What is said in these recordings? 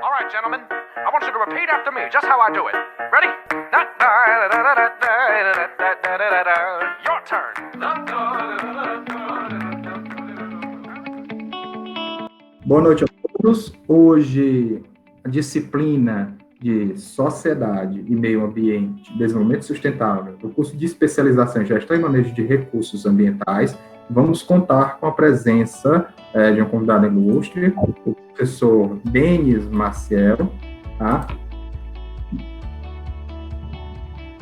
All right, gentlemen, I want you to repeat after me, just how I do it. Ready? Your turn. Boa noite a todos. Hoje, a disciplina de Sociedade e Meio Ambiente, Desenvolvimento Sustentável, do curso de especialização em Gestão e Manejo de Recursos Ambientais, vamos contar com a presença de um convidado ilustre, o professor Denis Maciel, tá?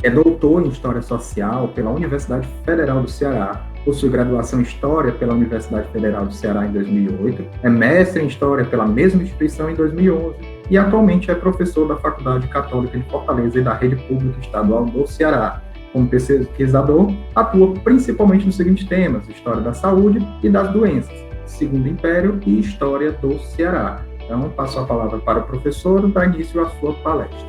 É doutor em História Social pela Universidade Federal do Ceará, possui graduação em História pela Universidade Federal do Ceará em 2008, é mestre em História pela mesma instituição em 2011 e atualmente é professor da Faculdade Católica de Fortaleza e da Rede Pública Estadual do Ceará. Como pesquisador, atua principalmente nos seguintes temas: História da Saúde e das Doenças, Segundo Império e História do Ceará. Então, passo a palavra para o professor para início à sua palestra.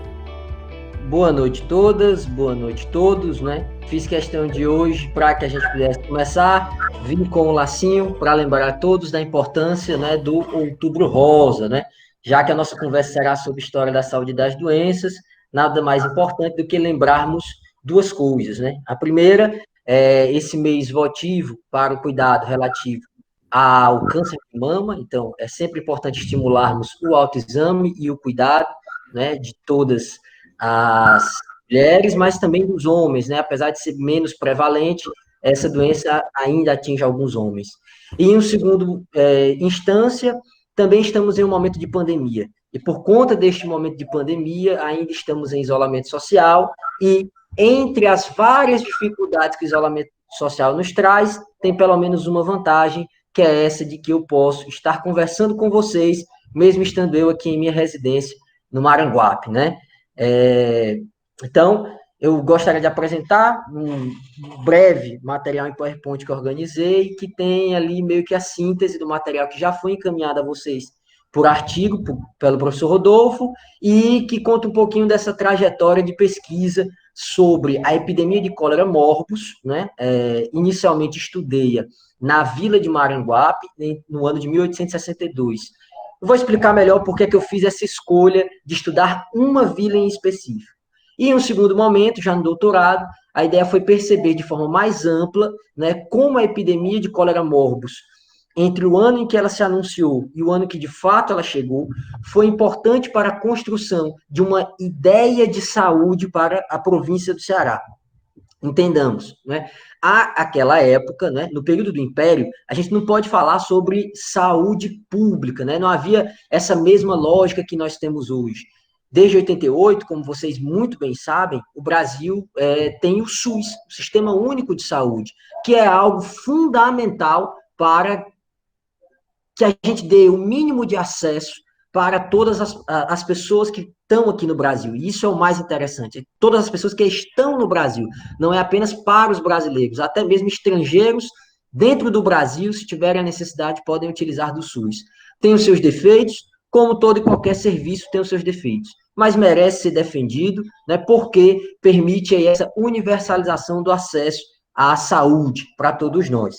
Boa noite a todas, boa noite a todos, né? Fiz questão de hoje para que a gente pudesse começar, vim com o lacinho para lembrar a todos da importância, né, do Outubro Rosa, né? Já que a nossa conversa será sobre história da saúde e das doenças, nada mais importante do que lembrarmos duas coisas, né? A primeira é esse mês votivo para o cuidado relativo ao câncer de mama, então é sempre importante estimularmos o autoexame e o cuidado, né, de todas as mulheres, mas também dos homens, né? Apesar de ser menos prevalente, essa doença ainda atinge alguns homens. E em segunda instância, também estamos em um momento de pandemia. E por conta deste momento de pandemia, ainda estamos em isolamento social e entre as várias dificuldades que o isolamento social nos traz, tem pelo menos uma vantagem, que é essa de que eu posso estar conversando com vocês, mesmo estando eu aqui em minha residência, no Maranguape, né? Então, eu gostaria de apresentar um breve material em PowerPoint que eu organizei, que tem ali meio que a síntese do material que já foi encaminhado a vocês por artigo, pelo professor Rodolfo, e que conta um pouquinho dessa trajetória de pesquisa sobre a epidemia de cólera morbus, né? Inicialmente estudei-a na vila de Maranguape, no ano de 1862. Eu vou explicar melhor por que eu fiz essa escolha de estudar uma vila em específico. E em um segundo momento, já no doutorado, a ideia foi perceber de forma mais ampla, né, como a epidemia de cólera morbus, entre o ano em que ela se anunciou e o ano que de fato ela chegou, foi importante para a construção de uma ideia de saúde para a província do Ceará. Entendamos, né? Aquela época, né, no período do Império, a gente não pode falar sobre saúde pública, né? Não havia essa mesma lógica que nós temos hoje. Desde 88, como vocês muito bem sabem, o Brasil tem o SUS, o Sistema Único de Saúde, que é algo fundamental para que a gente dê o mínimo de acesso para todas as pessoas que estão aqui no Brasil. E isso é o mais interessante. Todas as pessoas que estão no Brasil. Não é apenas para os brasileiros, até mesmo estrangeiros dentro do Brasil, se tiverem a necessidade, podem utilizar do SUS. Tem os seus defeitos, como todo e qualquer serviço tem os seus defeitos, mas merece ser defendido, né, porque permite aí essa universalização do acesso à saúde para todos nós.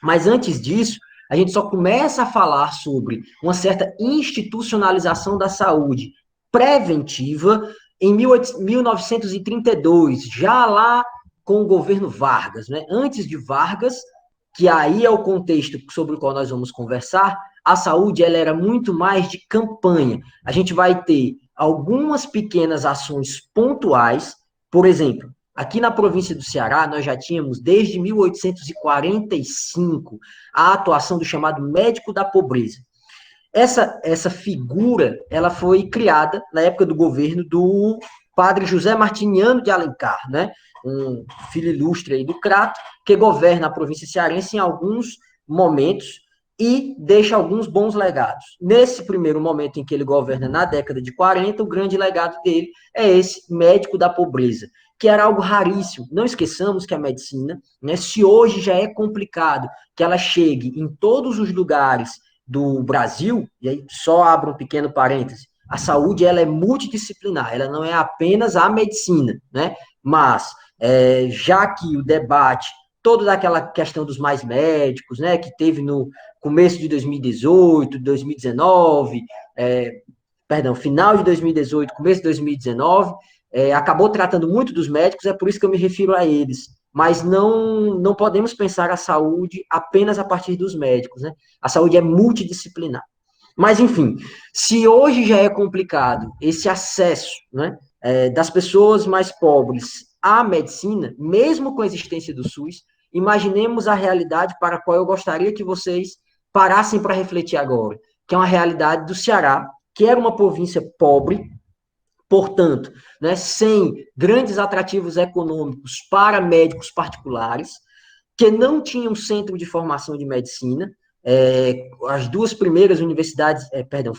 Mas antes disso, a gente só começa a falar sobre uma certa institucionalização da saúde preventiva em 1932, já lá com o governo Vargas, né? Antes de Vargas, que aí é o contexto sobre o qual nós vamos conversar, a saúde ela era muito mais de campanha. A gente vai ter algumas pequenas ações pontuais, por exemplo, aqui na província do Ceará, nós já tínhamos, desde 1845, a atuação do chamado médico da pobreza. Essa figura, ela foi criada na época do governo do padre José Martiniano de Alencar, né? Um filho ilustre aí do Crato, que governa a província cearense em alguns momentos e deixa alguns bons legados. Nesse primeiro momento em que ele governa, na década de 40, o grande legado dele é esse médico da pobreza, que era algo raríssimo. Não esqueçamos que a medicina, né, se hoje já é complicado que ela chegue em todos os lugares do Brasil, e aí só abro um pequeno parêntese, a saúde ela é multidisciplinar, ela não é apenas a medicina, né? Mas, já que o debate, toda aquela questão dos mais médicos, né, que teve no começo de 2018, 2019, perdão, final de 2018, começo de 2019, acabou tratando muito dos médicos, é por isso que eu me refiro a eles. Mas não podemos pensar a saúde apenas a partir dos médicos, né? A saúde é multidisciplinar. Mas, enfim, se hoje já é complicado esse acesso, né, das pessoas mais pobres à medicina, mesmo com a existência do SUS, imaginemos a realidade para a qual eu gostaria que vocês parassem para refletir agora, que é uma realidade do Ceará, que era uma província pobre, portanto, né, sem grandes atrativos econômicos para médicos particulares, que não tinham centro de formação de medicina. As duas primeiras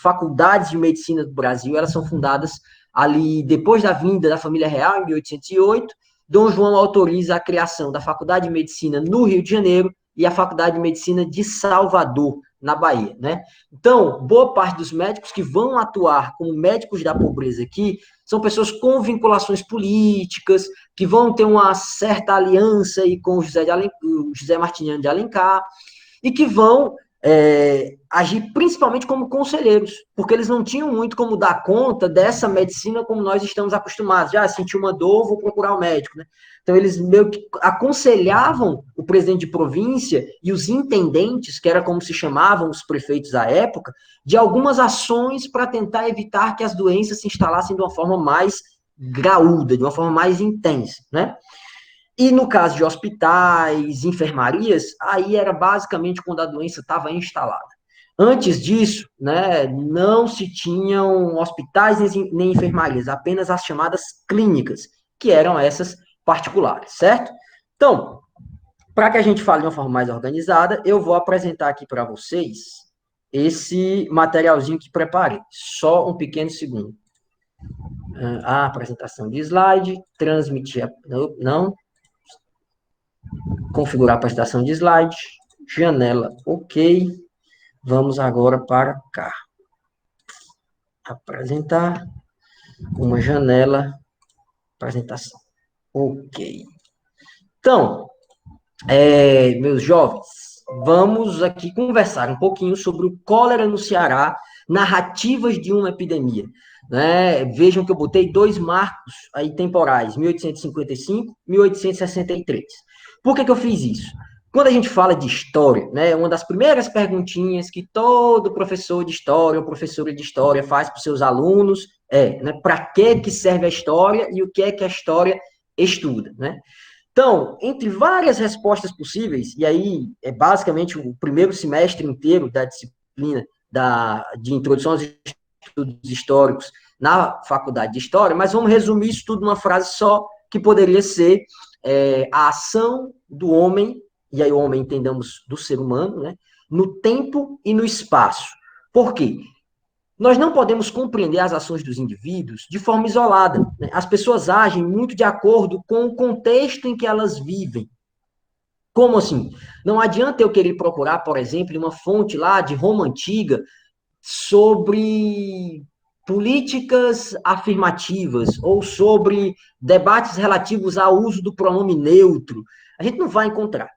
faculdades de medicina do Brasil, elas são fundadas ali depois da vinda da família real, em 1808. Dom João autoriza a criação da Faculdade de Medicina no Rio de Janeiro e a Faculdade de Medicina de Salvador, na Bahia, né? Então, boa parte dos médicos que vão atuar como médicos da pobreza aqui são pessoas com vinculações políticas, que vão ter uma certa aliança aí com o José Martiniano de Alencar, e que vão agir principalmente como conselheiros, porque eles não tinham muito como dar conta dessa medicina como nós estamos acostumados. Já senti uma dor, vou procurar o médico, né? Então, eles meio que aconselhavam o presidente de província e os intendentes, que era como se chamavam os prefeitos à época, de algumas ações para tentar evitar que as doenças se instalassem de uma forma mais graúda, de uma forma mais intensa, né? E no caso de hospitais, enfermarias, aí era basicamente quando a doença estava instalada. Antes disso, né, não se tinham hospitais nem enfermarias, apenas as chamadas clínicas, que eram essas particulares, certo? Então, para que a gente fale de uma forma mais organizada, eu vou apresentar aqui para vocês esse materialzinho que preparei. Só um pequeno segundo. A apresentação de slide, transmitir... Não. Configurar a apresentação de slide, janela, ok. Vamos agora para cá. Apresentar uma janela, apresentação, ok. Então, meus jovens, vamos aqui conversar um pouquinho sobre o cólera no Ceará, narrativas de uma epidemia. Né? Vejam que eu botei 2 marcos aí temporais, 1855, 1863. Por que eu fiz isso? Quando a gente fala de história, né, uma das primeiras perguntinhas que todo professor de história ou professora de história faz para os seus alunos né, para que serve a história e o que é que a história estuda, né? Então, entre várias respostas possíveis, e aí é basicamente o primeiro semestre inteiro da disciplina de introdução aos estudos históricos na faculdade de História, mas vamos resumir isso tudo numa frase só, que poderia ser a ação do homem, e aí o homem entendamos do ser humano, né, no tempo e no espaço. Por quê? Nós não podemos compreender as ações dos indivíduos de forma isolada. Né? As pessoas agem muito de acordo com o contexto em que elas vivem. Como assim? Não adianta eu querer procurar, por exemplo, uma fonte lá de Roma Antiga sobre políticas afirmativas ou sobre debates relativos ao uso do pronome neutro. A gente não vai encontrar.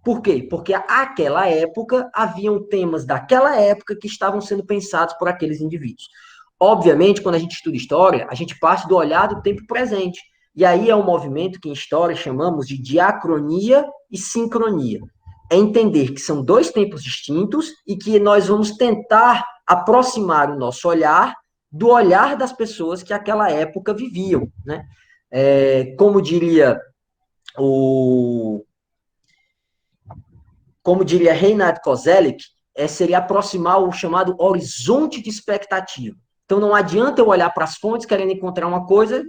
Por quê? Porque naquela época haviam temas daquela época que estavam sendo pensados por aqueles indivíduos. Obviamente, quando a gente estuda história, a gente parte do olhar do tempo presente. E aí é um movimento que em história chamamos de diacronia e sincronia. É entender que são 2 tempos distintos e que nós vamos tentar aproximar o nosso olhar do olhar das pessoas que aquela época viviam, né? Como diria Reinhard Koselleck, seria aproximar o chamado horizonte de expectativa. Então, não adianta eu olhar para as fontes querendo encontrar uma coisa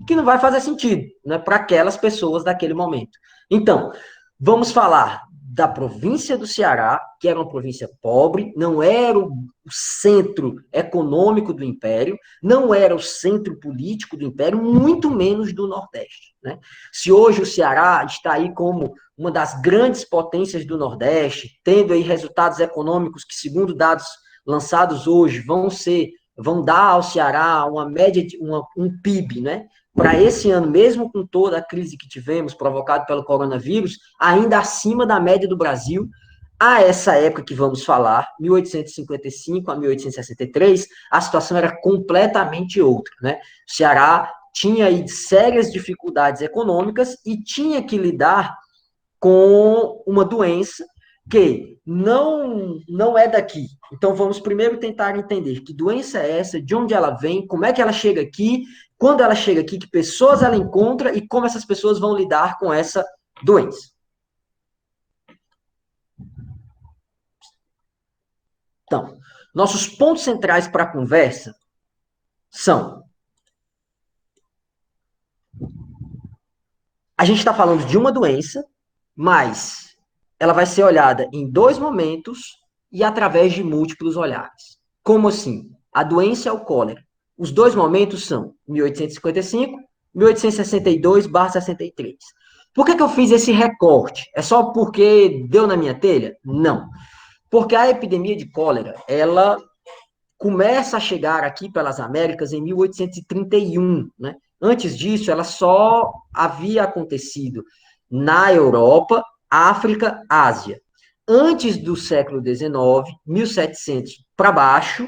que não vai fazer sentido, né, para aquelas pessoas daquele momento. Então, vamos falar da província do Ceará, que era uma província pobre, não era o centro econômico do Império, não era o centro político do Império, muito menos do Nordeste. Né? Se hoje o Ceará está aí como uma das grandes potências do Nordeste, tendo aí resultados econômicos que, segundo dados lançados hoje, vão dar ao Ceará uma média de um PIB, né? Para esse ano, mesmo com toda a crise que tivemos provocada pelo coronavírus, ainda acima da média do Brasil. A essa época que vamos falar, 1855 a 1863, a situação era completamente outra, né? O Ceará tinha aí sérias dificuldades econômicas e tinha que lidar com uma doença que não é daqui. Então vamos primeiro tentar entender que doença é essa, de onde ela vem, como é que ela chega aqui, quando ela chega aqui, que pessoas ela encontra e como essas pessoas vão lidar com essa doença. Então, nossos pontos centrais para a conversa são: a gente está falando de uma doença, mas ela vai ser olhada em dois momentos e através de múltiplos olhares. Como assim? A doença é o cólera. Os dois momentos são 1855, 1862/63. Por que eu fiz esse recorte? É só porque deu na minha telha? Não. Porque a epidemia de cólera, ela começa a chegar aqui pelas Américas em 1831, né? Antes disso, ela só havia acontecido na Europa, África, Ásia. Antes do século XIX, 1700 para baixo,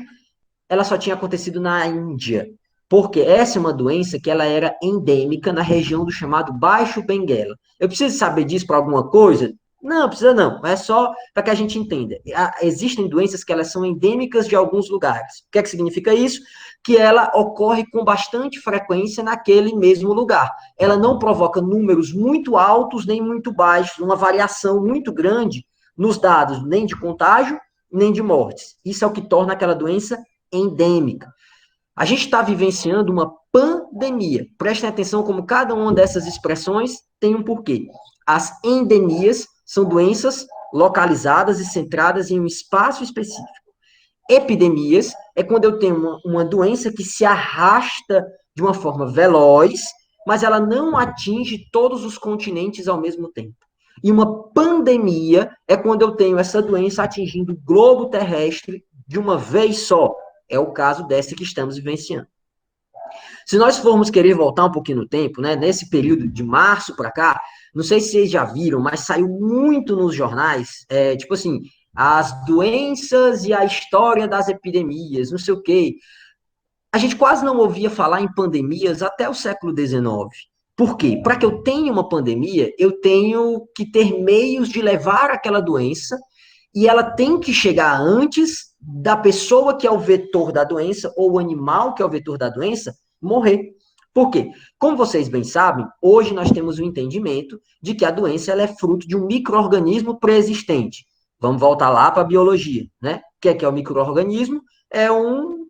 ela só tinha acontecido na Índia, porque essa é uma doença que ela era endêmica na região do chamado Baixo Benguela. Eu preciso saber disso para alguma coisa? Não, precisa não, é só para que a gente entenda. Existem doenças que elas são endêmicas de alguns lugares. O que é que significa isso? Que ela ocorre com bastante frequência naquele mesmo lugar. Ela não provoca números muito altos nem muito baixos, uma variação muito grande nos dados, nem de contágio, nem de mortes. Isso é o que torna aquela doença endêmica. A gente está vivenciando uma pandemia. Prestem atenção como cada uma dessas expressões tem um porquê. As endemias são doenças localizadas e centradas em um espaço específico. Epidemias é quando eu tenho uma doença que se arrasta de uma forma veloz, mas ela não atinge todos os continentes ao mesmo tempo. E uma pandemia é quando eu tenho essa doença atingindo o globo terrestre de uma vez só. É o caso dessa que estamos vivenciando. Se nós formos querer voltar um pouquinho no tempo, né, nesse período de março para cá, não sei se vocês já viram, mas saiu muito nos jornais, tipo assim, as doenças e a história das epidemias, não sei o quê. A gente quase não ouvia falar em pandemias até o século XIX. Por quê? Para que eu tenha uma pandemia, eu tenho que ter meios de levar aquela doença e ela tem que chegar antes da pessoa que é o vetor da doença ou o animal que é o vetor da doença morrer. Por quê? Como vocês bem sabem, hoje nós temos o entendimento de que a doença ela é fruto de um micro-organismo pré-existente. Vamos voltar lá para a biologia, né? O que é o micro-organismo? É um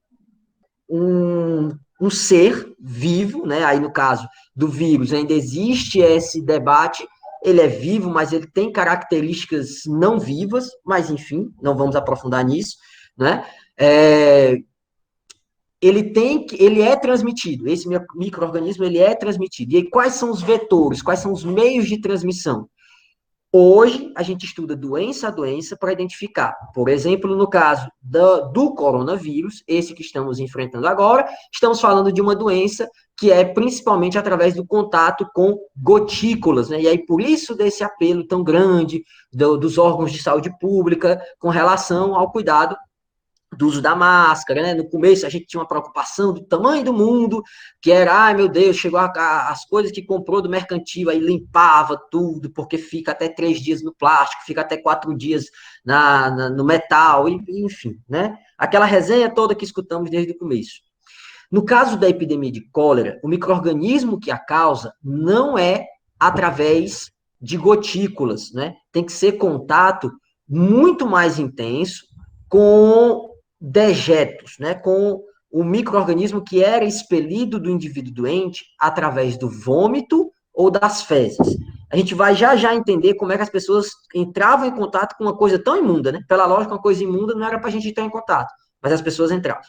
ser vivo, né? Aí no caso do vírus ainda existe esse debate, ele é vivo, mas ele tem características não vivas, mas enfim, não vamos aprofundar nisso, né? Ele é transmitido, esse micro-organismo ele é transmitido. E aí, quais são os vetores, quais são os meios de transmissão? Hoje, a gente estuda doença a doença para identificar. Por exemplo, no caso do coronavírus, esse que estamos enfrentando agora, estamos falando de uma doença que é principalmente através do contato com gotículas, né? E aí, por isso desse apelo tão grande dos órgãos de saúde pública com relação ao cuidado do uso da máscara, né? No começo a gente tinha uma preocupação do tamanho do mundo, que era, ai meu Deus, chegou as coisas que comprou do mercantil, aí limpava tudo, porque fica até 3 dias no plástico, fica até 4 dias no metal, enfim, né? Aquela resenha toda que escutamos desde o começo. No caso da epidemia de cólera, o micro-organismo que a causa não é através de gotículas, né? Tem que ser contato muito mais intenso com dejetos, né, com o micro-organismo que era expelido do indivíduo doente através do vômito ou das fezes. A gente vai já entender como é que as pessoas entravam em contato com uma coisa tão imunda, né? Pela lógica, uma coisa imunda não era para a gente entrar em contato, mas as pessoas entravam.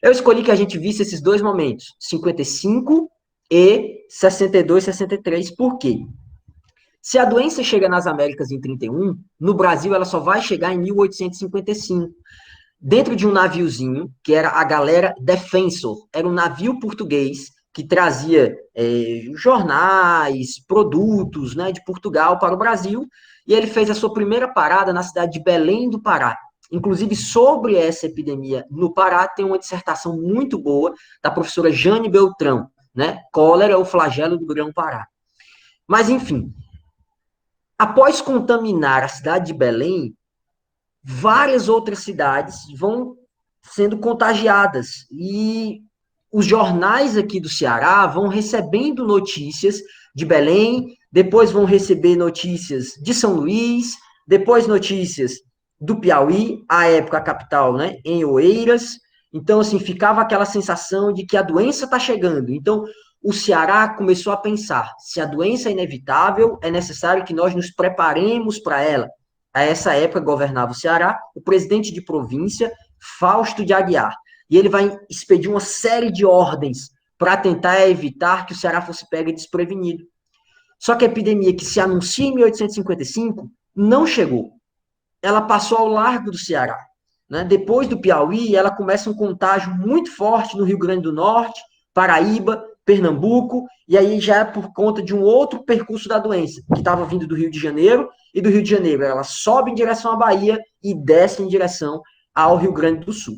Eu escolhi que a gente visse esses dois momentos, 55 e 62, 63, por quê? Se a doença chega nas Américas em 31, no Brasil ela só vai chegar em 1855. Dentro de um naviozinho, que era a Galera Defensor, era um navio português que trazia jornais, produtos, né, de Portugal para o Brasil, e ele fez a sua primeira parada na cidade de Belém do Pará. Inclusive, sobre essa epidemia no Pará, tem uma dissertação muito boa da professora Jane Beltrão, né? Cólera, o flagelo do Grão-Pará. Mas, enfim, após contaminar a cidade de Belém, várias outras cidades vão sendo contagiadas e os jornais aqui do Ceará vão recebendo notícias de Belém, depois vão receber notícias de São Luís, depois notícias do Piauí, à época a capital, né, em Oeiras. Então, assim, ficava aquela sensação de que a doença está chegando. Então, o Ceará começou a pensar, se a doença é inevitável, é necessário que nós nos preparemos para ela. A essa época governava o Ceará o presidente de província, Fausto de Aguiar. E ele vai expedir uma série de ordens para tentar evitar que o Ceará fosse pego desprevenido. Só que a epidemia que se anuncia em 1855 não chegou. Ela passou ao largo do Ceará. Né? Depois do Piauí, ela começa um contágio muito forte no Rio Grande do Norte, Paraíba, Pernambuco, e aí já é por conta de um outro percurso da doença, que estava vindo do Rio de Janeiro, e do Rio de Janeiro ela sobe em direção à Bahia e desce em direção ao Rio Grande do Sul.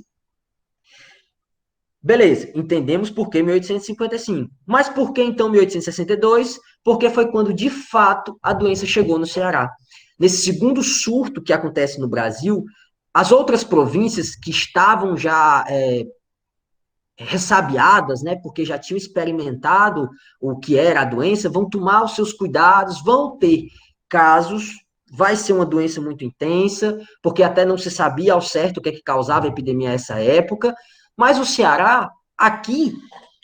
Beleza, entendemos por que 1855. Mas por que então 1862? Porque foi quando, de fato, a doença chegou no Ceará. Nesse segundo surto que acontece no Brasil, as outras províncias que estavam já ressabiadas, né, porque já tinham experimentado o que era a doença, vão tomar os seus cuidados, vão ter casos, vai ser uma doença muito intensa, porque até não se sabia ao certo o que é que causava a epidemia nessa época, mas o Ceará, aqui,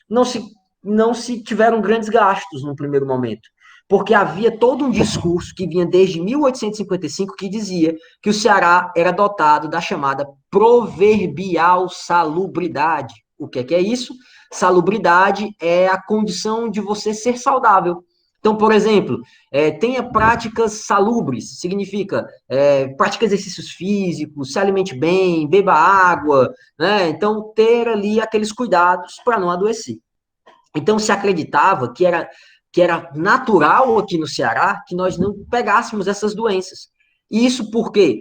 não se tiveram grandes gastos no primeiro momento, porque havia todo um discurso que vinha desde 1855 que dizia que o Ceará era dotado da chamada proverbial salubridade. O que é isso? Salubridade é a condição de você ser saudável. Então, por exemplo, tenha práticas salubres, significa pratique exercícios físicos, se alimente bem, beba água, né? Então, ter ali aqueles cuidados para não adoecer. Então, se acreditava que era natural aqui no Ceará que nós não pegássemos essas doenças. E isso por quê?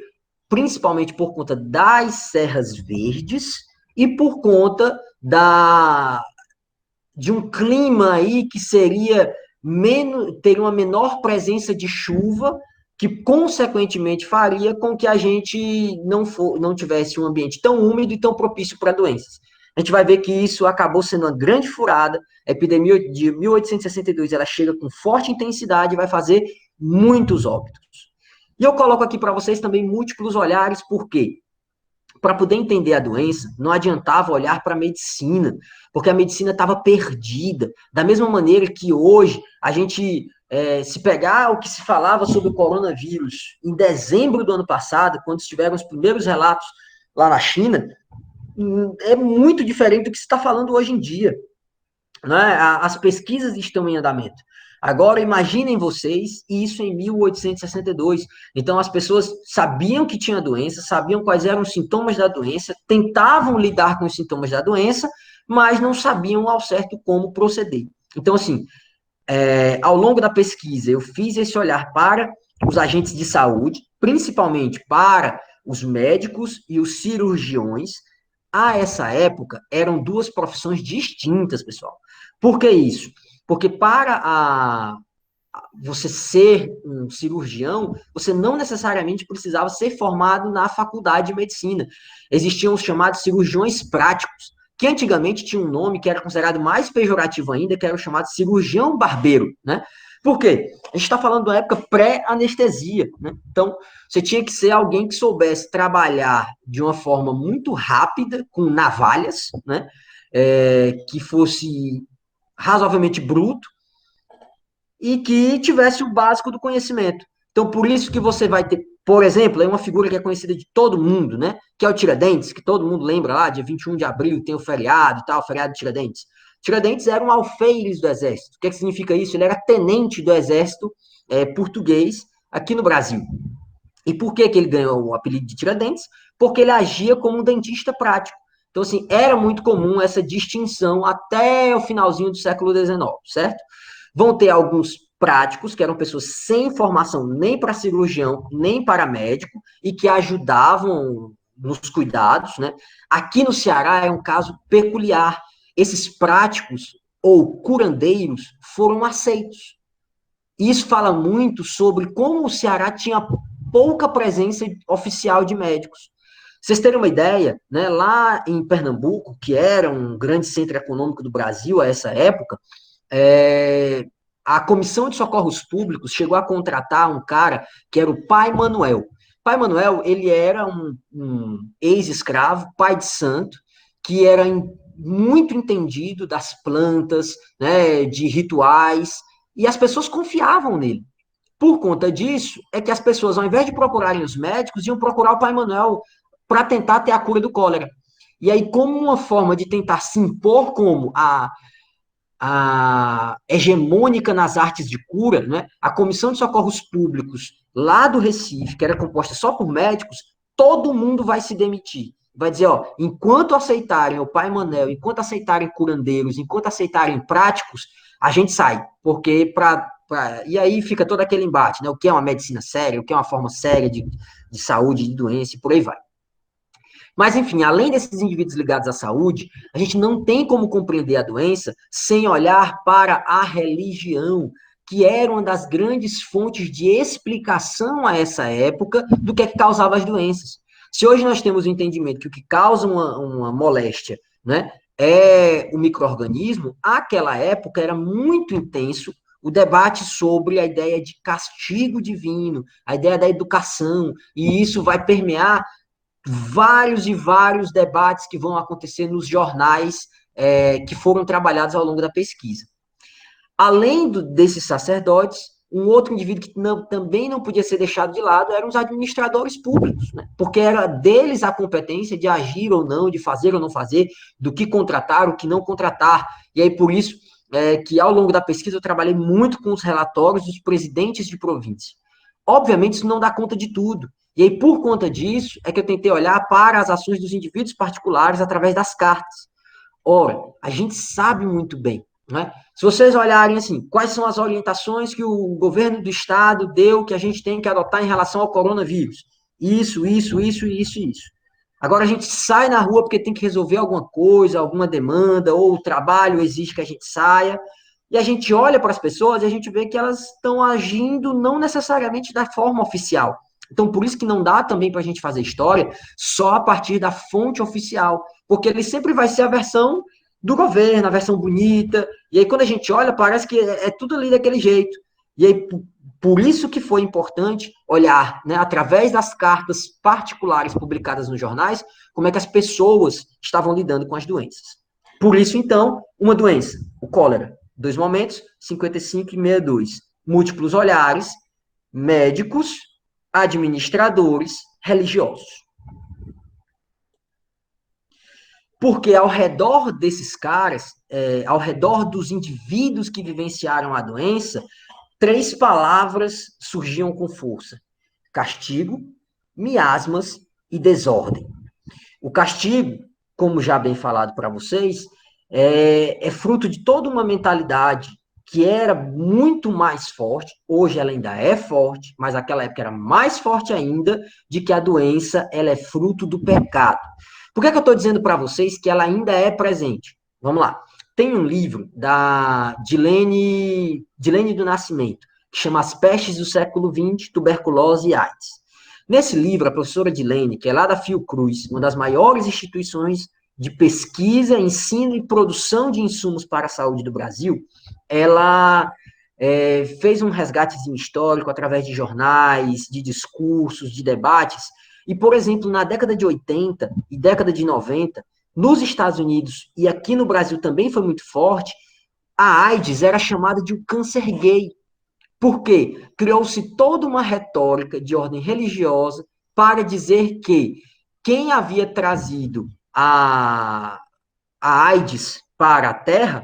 Principalmente por conta das serras verdes e por conta de um clima aí que teria uma menor presença de chuva, que consequentemente faria com que a gente não tivesse um ambiente tão úmido e tão propício para doenças. A gente vai ver que isso acabou sendo uma grande furada. A epidemia de 1862 ela chega com forte intensidade e vai fazer muitos óbitos. E eu coloco aqui para vocês também múltiplos olhares, por quê? Para poder entender a doença, não adiantava olhar para a medicina, porque a medicina estava perdida. Da mesma maneira que hoje, a gente, se pegar o que se falava sobre o coronavírus em dezembro do ano passado, quando estiveram os primeiros relatos lá na China, é muito diferente do que se está falando hoje em dia. Né? As pesquisas estão em andamento. Agora, imaginem vocês, isso em 1862. Então, as pessoas sabiam que tinha doença, sabiam quais eram os sintomas da doença, tentavam lidar com os sintomas da doença, mas não sabiam ao certo como proceder. Então, assim, ao longo da pesquisa, eu fiz esse olhar para os agentes de saúde, principalmente para os médicos e os cirurgiões. A essa época, eram duas profissões distintas, pessoal. Por que isso? Porque para você ser um cirurgião, você não necessariamente precisava ser formado na faculdade de medicina. Existiam os chamados cirurgiões práticos, que antigamente tinha um nome que era considerado mais pejorativo ainda, que era o chamado cirurgião barbeiro, né? Por quê? A gente está falando de uma época pré-anestesia, né? Então, você tinha que ser alguém que soubesse trabalhar de uma forma muito rápida, com navalhas, né? Que fosse razoavelmente bruto e que tivesse o básico do conhecimento. Então, por isso que você vai ter, por exemplo, é uma figura que é conhecida de todo mundo, né? Que é o Tiradentes, que todo mundo lembra lá, dia 21 de abril tem o feriado e tal, o feriado de Tiradentes. Tiradentes era um alfeires do exército. O que significa isso? Ele era tenente do exército português aqui no Brasil. E por que ele ganhou o apelido de Tiradentes? Porque ele agia como um dentista prático. Então, assim, era muito comum essa distinção até o finalzinho do século XIX, certo? Vão ter alguns práticos, que eram pessoas sem formação nem para cirurgião, nem para médico, e que ajudavam nos cuidados, né? Aqui no Ceará é um caso peculiar. Esses práticos ou curandeiros foram aceitos. Isso fala muito sobre como o Ceará tinha pouca presença oficial de médicos. Vocês terem uma ideia, né, lá em Pernambuco, que era um grande centro econômico do Brasil a essa época, a Comissão de Socorros Públicos chegou a contratar um cara que era o Pai Manuel. Pai Manuel, ele era um ex-escravo, pai de santo, que era muito entendido das plantas, né, de rituais, e as pessoas confiavam nele. Por conta disso, é que as pessoas, ao invés de procurarem os médicos, iam procurar o Pai Manuel para tentar ter a cura do cólera. E aí, como uma forma de tentar se impor como a hegemônica nas artes de cura, né, a Comissão de Socorros Públicos lá do Recife, que era composta só por médicos, todo mundo vai se demitir. Vai dizer, ó, enquanto aceitarem o Pai Manuel, enquanto aceitarem curandeiros, enquanto aceitarem práticos, a gente sai, porque e aí fica todo aquele embate, né? O que é uma medicina séria, o que é uma forma séria de saúde, de doença, e por aí vai. Mas, enfim, além desses indivíduos ligados à saúde, a gente não tem como compreender a doença sem olhar para a religião, que era uma das grandes fontes de explicação a essa época do que é que causava as doenças. Se hoje nós temos o entendimento que o que causa uma moléstia, né, é o micro-organismo, aquela época era muito intenso o debate sobre a ideia de castigo divino, a ideia da educação, e isso vai permear vários e vários debates que vão acontecer nos jornais que foram trabalhados ao longo da pesquisa. Além desses sacerdotes, um outro indivíduo que também não podia ser deixado de lado eram os administradores públicos, né? Porque era deles a competência de agir ou não, de fazer ou não fazer, do que contratar, o que não contratar. E aí, por isso, que ao longo da pesquisa eu trabalhei muito com os relatórios dos presidentes de província. Obviamente, isso não dá conta de tudo. E aí, por conta disso, é que eu tentei olhar para as ações dos indivíduos particulares através das cartas. Ora, a gente sabe muito bem, né? Se vocês olharem assim, quais são as orientações que o governo do estado deu que a gente tem que adotar em relação ao coronavírus? Isso, isso, isso, isso e isso. Agora a gente sai na rua porque tem que resolver alguma coisa, alguma demanda, ou o trabalho exige que a gente saia, e a gente olha para as pessoas e a gente vê que elas estão agindo não necessariamente da forma oficial. Então, por isso que não dá também para a gente fazer história só a partir da fonte oficial, porque ele sempre vai ser a versão do governo, a versão bonita, e aí quando a gente olha, parece que é tudo ali daquele jeito. E aí, por isso que foi importante olhar, né, através das cartas particulares publicadas nos jornais, como é que as pessoas estavam lidando com as doenças. Por isso, então, uma doença, o cólera, 2 momentos, 55 e 62. Múltiplos olhares, médicos, administradores, religiosos. Porque ao redor desses caras, ao redor dos indivíduos que vivenciaram a doença, 3 palavras surgiam com força: castigo, miasmas e desordem. O castigo, como já bem falado para vocês, é fruto de toda uma mentalidade que era muito mais forte, hoje ela ainda é forte, mas naquela época era mais forte ainda, de que a doença ela é fruto do pecado. Por que eu estou dizendo para vocês que ela ainda é presente? Vamos lá. Tem um livro da Dilene do Nascimento, que chama As Pestes do Século XX, Tuberculose e AIDS. Nesse livro, a professora Dilene, que é lá da Fiocruz, uma das maiores instituições de pesquisa, ensino e produção de insumos para a saúde do Brasil, ela fez um resgatezinho histórico através de jornais, de discursos, de debates, e, por exemplo, na década de 80 e década de 90, nos Estados Unidos e aqui no Brasil também foi muito forte, a AIDS era chamada de um câncer gay. Por quê? Criou-se toda uma retórica de ordem religiosa para dizer que quem havia trazido a AIDS para a Terra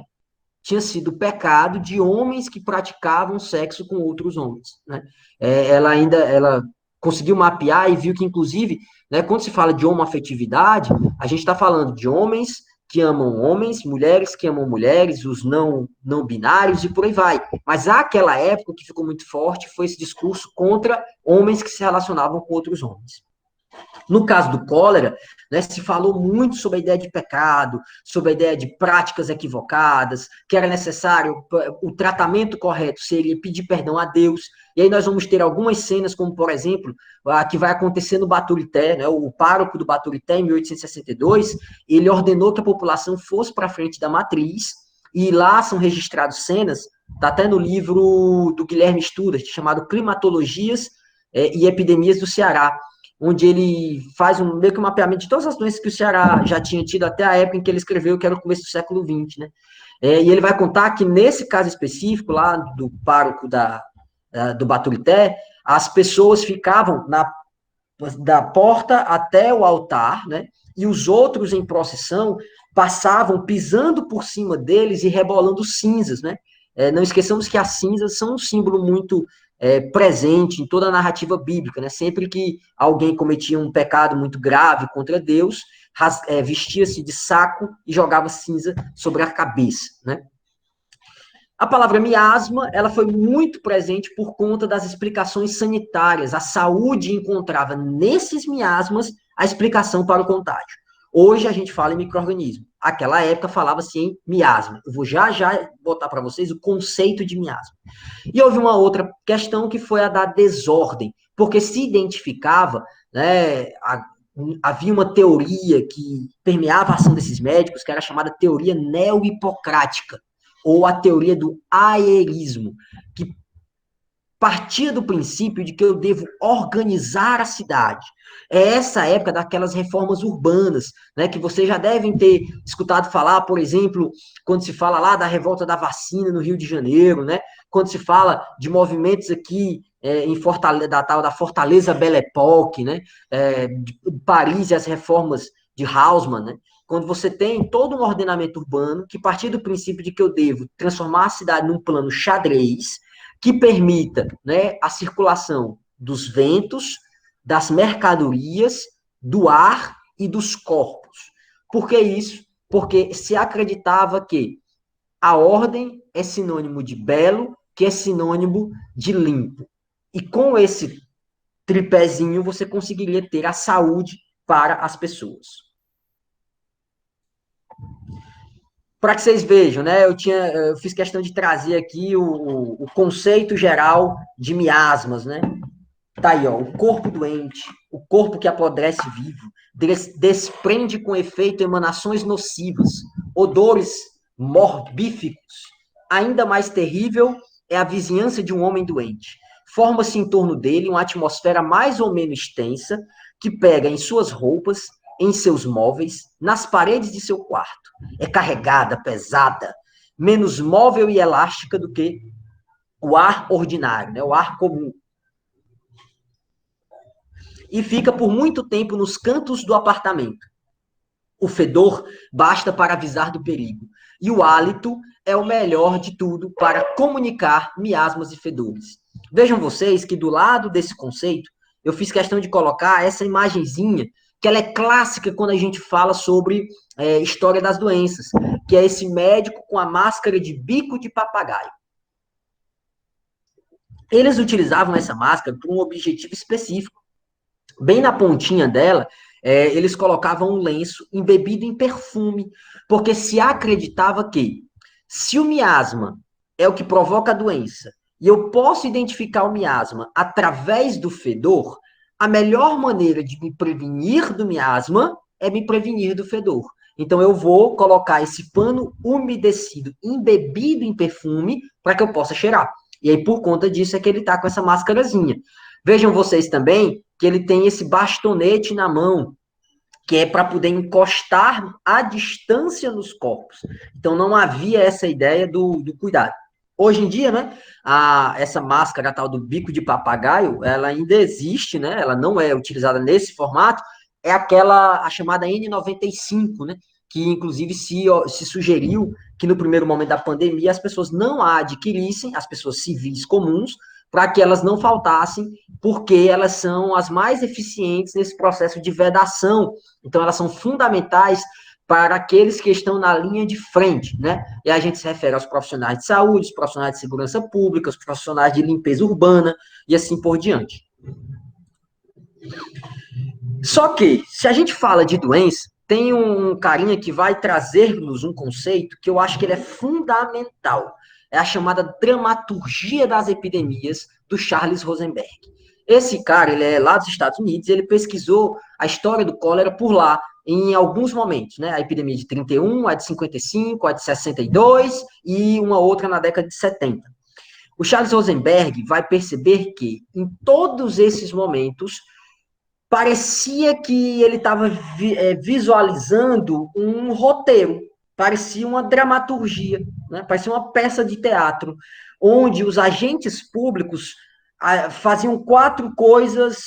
tinha sido o pecado de homens que praticavam sexo com outros homens, né? Ela conseguiu mapear e viu que, inclusive, né, quando se fala de homoafetividade, a gente está falando de homens que amam homens, mulheres que amam mulheres, os não binários e por aí vai. Mas aquela época que ficou muito forte foi esse discurso contra homens que se relacionavam com outros homens. No caso do cólera, né, se falou muito sobre a ideia de pecado, sobre a ideia de práticas equivocadas, que era necessário, o tratamento correto seria pedir perdão a Deus. E aí nós vamos ter algumas cenas, como, por exemplo, a que vai acontecer no Baturité, né, o pároco do Baturité, em 1862, ele ordenou que a população fosse para frente da matriz, e lá são registradas cenas, está até no livro do Guilherme Studas, chamado Climatologias e Epidemias do Ceará, onde ele faz meio que um mapeamento de todas as doenças que o Ceará já tinha tido até a época em que ele escreveu, que era o começo do século XX, né? E ele vai contar que nesse caso específico, lá do pároco do Baturité, as pessoas ficavam da porta até o altar, né? E os outros em procissão passavam pisando por cima deles e rebolando cinzas, né? Não esqueçamos que as cinzas são um símbolo muito presente em toda a narrativa bíblica, né? Sempre que alguém cometia um pecado muito grave contra Deus, vestia-se de saco e jogava cinza sobre a cabeça, né? A palavra miasma, ela foi muito presente por conta das explicações sanitárias. A saúde encontrava nesses miasmas a explicação para o contágio. Hoje a gente fala em micro-organismo. Aquela época falava-se em miasma. Eu vou já botar para vocês o conceito de miasma. E houve uma outra questão que foi a da desordem, porque se identificava, né, havia uma teoria que permeava a ação desses médicos, que era chamada teoria neo-hipocrática, ou a teoria do aerismo, que partia do princípio de que eu devo organizar a cidade. É essa época daquelas reformas urbanas, né, que vocês já devem ter escutado falar, por exemplo, quando se fala lá da revolta da vacina no Rio de Janeiro, né, quando se fala de movimentos aqui em Fortaleza, da Fortaleza Belle Époque, né, de Paris e as reformas de Haussmann, né, quando você tem todo um ordenamento urbano que partir do princípio de que eu devo transformar a cidade num plano xadrez, que permita, né, a circulação dos ventos, das mercadorias, do ar e dos corpos. Por que isso? Porque se acreditava que a ordem é sinônimo de belo, que é sinônimo de limpo. E com esse tripézinho você conseguiria ter a saúde para as pessoas. Para que vocês vejam, né? Eu fiz questão de trazer aqui o conceito geral de miasmas, né? Tá aí, ó, o corpo doente, o corpo que apodrece vivo, desprende com efeito emanações nocivas, odores morbíficos. Ainda mais terrível é a vizinhança de um homem doente. Forma-se em torno dele uma atmosfera mais ou menos tensa, que pega em suas roupas, em seus móveis, nas paredes de seu quarto. É carregada, pesada, menos móvel e elástica do que o ar ordinário, né? O ar comum. E fica por muito tempo nos cantos do apartamento. O fedor basta para avisar do perigo. E o hálito é o melhor de tudo para comunicar miasmas e fedores. Vejam vocês que do lado desse conceito, eu fiz questão de colocar essa imagenzinha, que ela é clássica quando a gente fala sobre história das doenças, que é esse médico com a máscara de bico de papagaio. Eles utilizavam essa máscara por um objetivo específico. Bem na pontinha dela, eles colocavam um lenço embebido em perfume, porque se acreditava que, se o miasma é o que provoca a doença, e eu posso identificar o miasma através do fedor, a melhor maneira de me prevenir do miasma é me prevenir do fedor. Então, eu vou colocar esse pano umedecido, embebido em perfume, para que eu possa cheirar. E aí, por conta disso, é que ele está com essa máscarazinha. Vejam vocês também que ele tem esse bastonete na mão, que é para poder encostar à distância nos corpos. Então, não havia essa ideia do cuidado. Hoje em dia, né, essa máscara tal do bico de papagaio, ela ainda existe, né, ela não é utilizada nesse formato, é a chamada N95, né, que inclusive se sugeriu que no primeiro momento da pandemia as pessoas não a adquirissem, as pessoas civis comuns, para que elas não faltassem, porque elas são as mais eficientes nesse processo de vedação. Então, elas são fundamentais para aqueles que estão na linha de frente, né? E a gente se refere aos profissionais de saúde, os profissionais de segurança pública, os profissionais de limpeza urbana e assim por diante. Só que, se a gente fala de doença, tem um carinha que vai trazer-nos um conceito que eu acho que ele é fundamental. É a chamada dramaturgia das epidemias, do Charles Rosenberg. Esse cara, ele é lá dos Estados Unidos, ele pesquisou a história do cólera por lá, em alguns momentos, né? A epidemia de 31, a de 55, a de 62 e uma outra na década de 70. O Charles Rosenberg vai perceber que, em todos esses momentos, parecia que ele estava visualizando um roteiro, parecia uma dramaturgia, né? Parecia uma peça de teatro, onde os agentes públicos faziam 4 coisas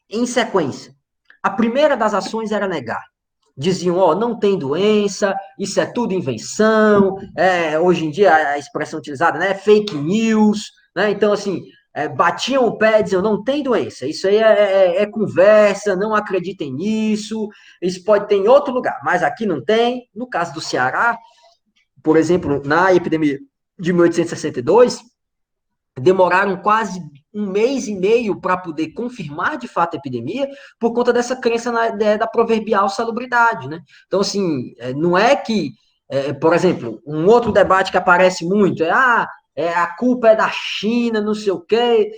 em sequência. A primeira das ações era negar. Diziam, não tem doença, isso é tudo invenção, hoje em dia a expressão utilizada, né, fake news, né, então assim, batiam o pé e diziam, não tem doença, isso aí é conversa, não acreditem nisso, isso pode ter em outro lugar, mas aqui não tem. No caso do Ceará, por exemplo, na epidemia de 1862, demoraram quase 1 mês e meio para poder confirmar de fato a epidemia, por conta dessa crença da proverbial salubridade, né? Então, assim, não é que, por exemplo, um outro debate que aparece muito a culpa é da China, não sei o quê,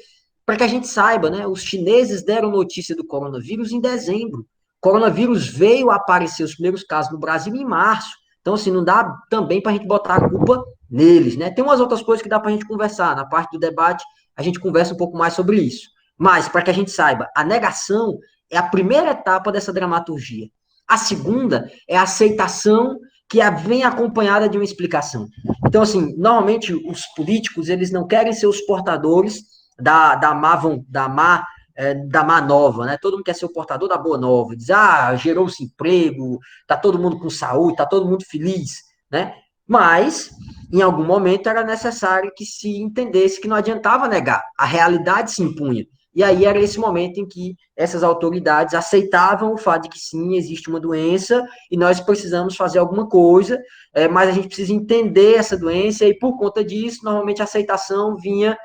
para que a gente saiba, né? Os chineses deram notícia do coronavírus em dezembro. O coronavírus veio a aparecer os primeiros casos no Brasil em março. Então, assim, não dá também para a gente botar a culpa neles, né? Tem umas outras coisas que dá para a gente conversar. Na parte do debate, a gente conversa um pouco mais sobre isso. Mas, para que a gente saiba, a negação é a primeira etapa dessa dramaturgia. A segunda é a aceitação, que vem acompanhada de uma explicação. Então, assim, normalmente os políticos, eles não querem ser os portadores da má nova, né? Todo mundo quer ser o portador da boa nova. Diz, gerou-se emprego, tá todo mundo com saúde, tá todo mundo feliz, né? Mas, em algum momento, era necessário que se entendesse que não adiantava negar. A realidade se impunha. E aí era esse momento em que essas autoridades aceitavam o fato de que sim, existe uma doença e nós precisamos fazer alguma coisa, mas a gente precisa entender essa doença e, por conta disso, normalmente a aceitação vinha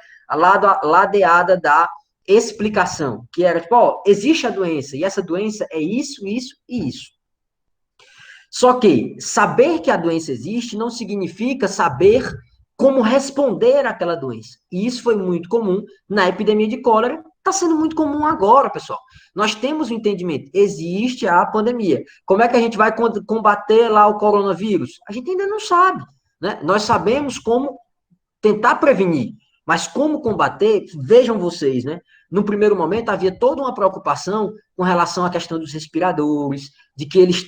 ladeada da explicação, que era tipo, existe a doença, e essa doença é isso, isso e isso. Só que saber que a doença existe não significa saber como responder àquela doença. E isso foi muito comum na epidemia de cólera, está sendo muito comum agora, pessoal. Nós temos o entendimento, existe a pandemia. Como é que a gente vai combater lá o coronavírus? A gente ainda não sabe, né? Nós sabemos como tentar prevenir, mas como combater, vejam vocês, né? No primeiro momento, havia toda uma preocupação com relação à questão dos respiradores, de que eles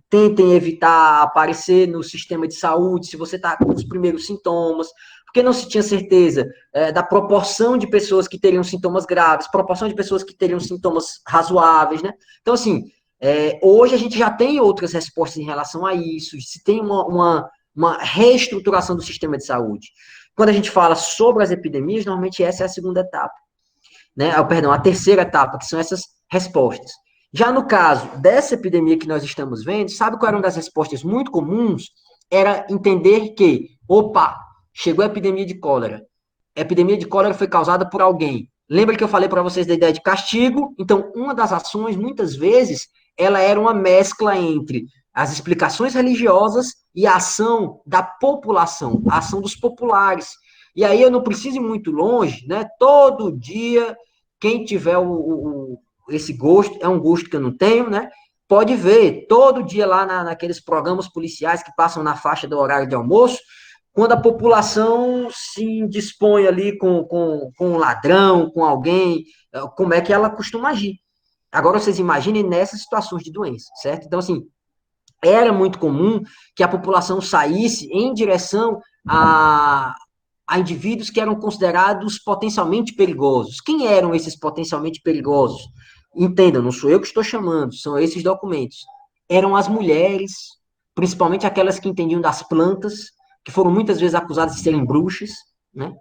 tentem evitar aparecer no sistema de saúde se você está com os primeiros sintomas, porque não se tinha certeza da proporção de pessoas que teriam sintomas graves, proporção de pessoas que teriam sintomas razoáveis, né? Então, assim, hoje a gente já tem outras respostas em relação a isso, se tem uma reestruturação do sistema de saúde. Quando a gente fala sobre as epidemias, normalmente essa é a segunda etapa, né? Perdão, a terceira etapa, que são essas respostas. Já no caso dessa epidemia que nós estamos vendo, sabe qual era uma das respostas muito comuns? Era entender que, chegou a epidemia de cólera. A epidemia de cólera foi causada por alguém. Lembra que eu falei para vocês da ideia de castigo? Então, uma das ações, muitas vezes, ela era uma mescla entre as explicações religiosas e a ação da população, a ação dos populares. E aí eu não preciso ir muito longe, né? Todo dia, quem tiver esse gosto, é um gosto que eu não tenho, né? Pode ver, todo dia lá naqueles programas policiais que passam na faixa do horário de almoço, quando a população se dispõe ali com um ladrão, com alguém, como é que ela costuma agir. Agora vocês imaginem nessas situações de doença, certo? Então, assim, era muito comum que a população saísse em direção a indivíduos que eram considerados potencialmente perigosos. Quem eram esses potencialmente perigosos? Entendam, não sou eu que estou chamando, são esses documentos. Eram as mulheres, principalmente aquelas que entendiam das plantas, que foram muitas vezes acusadas de serem bruxas, né?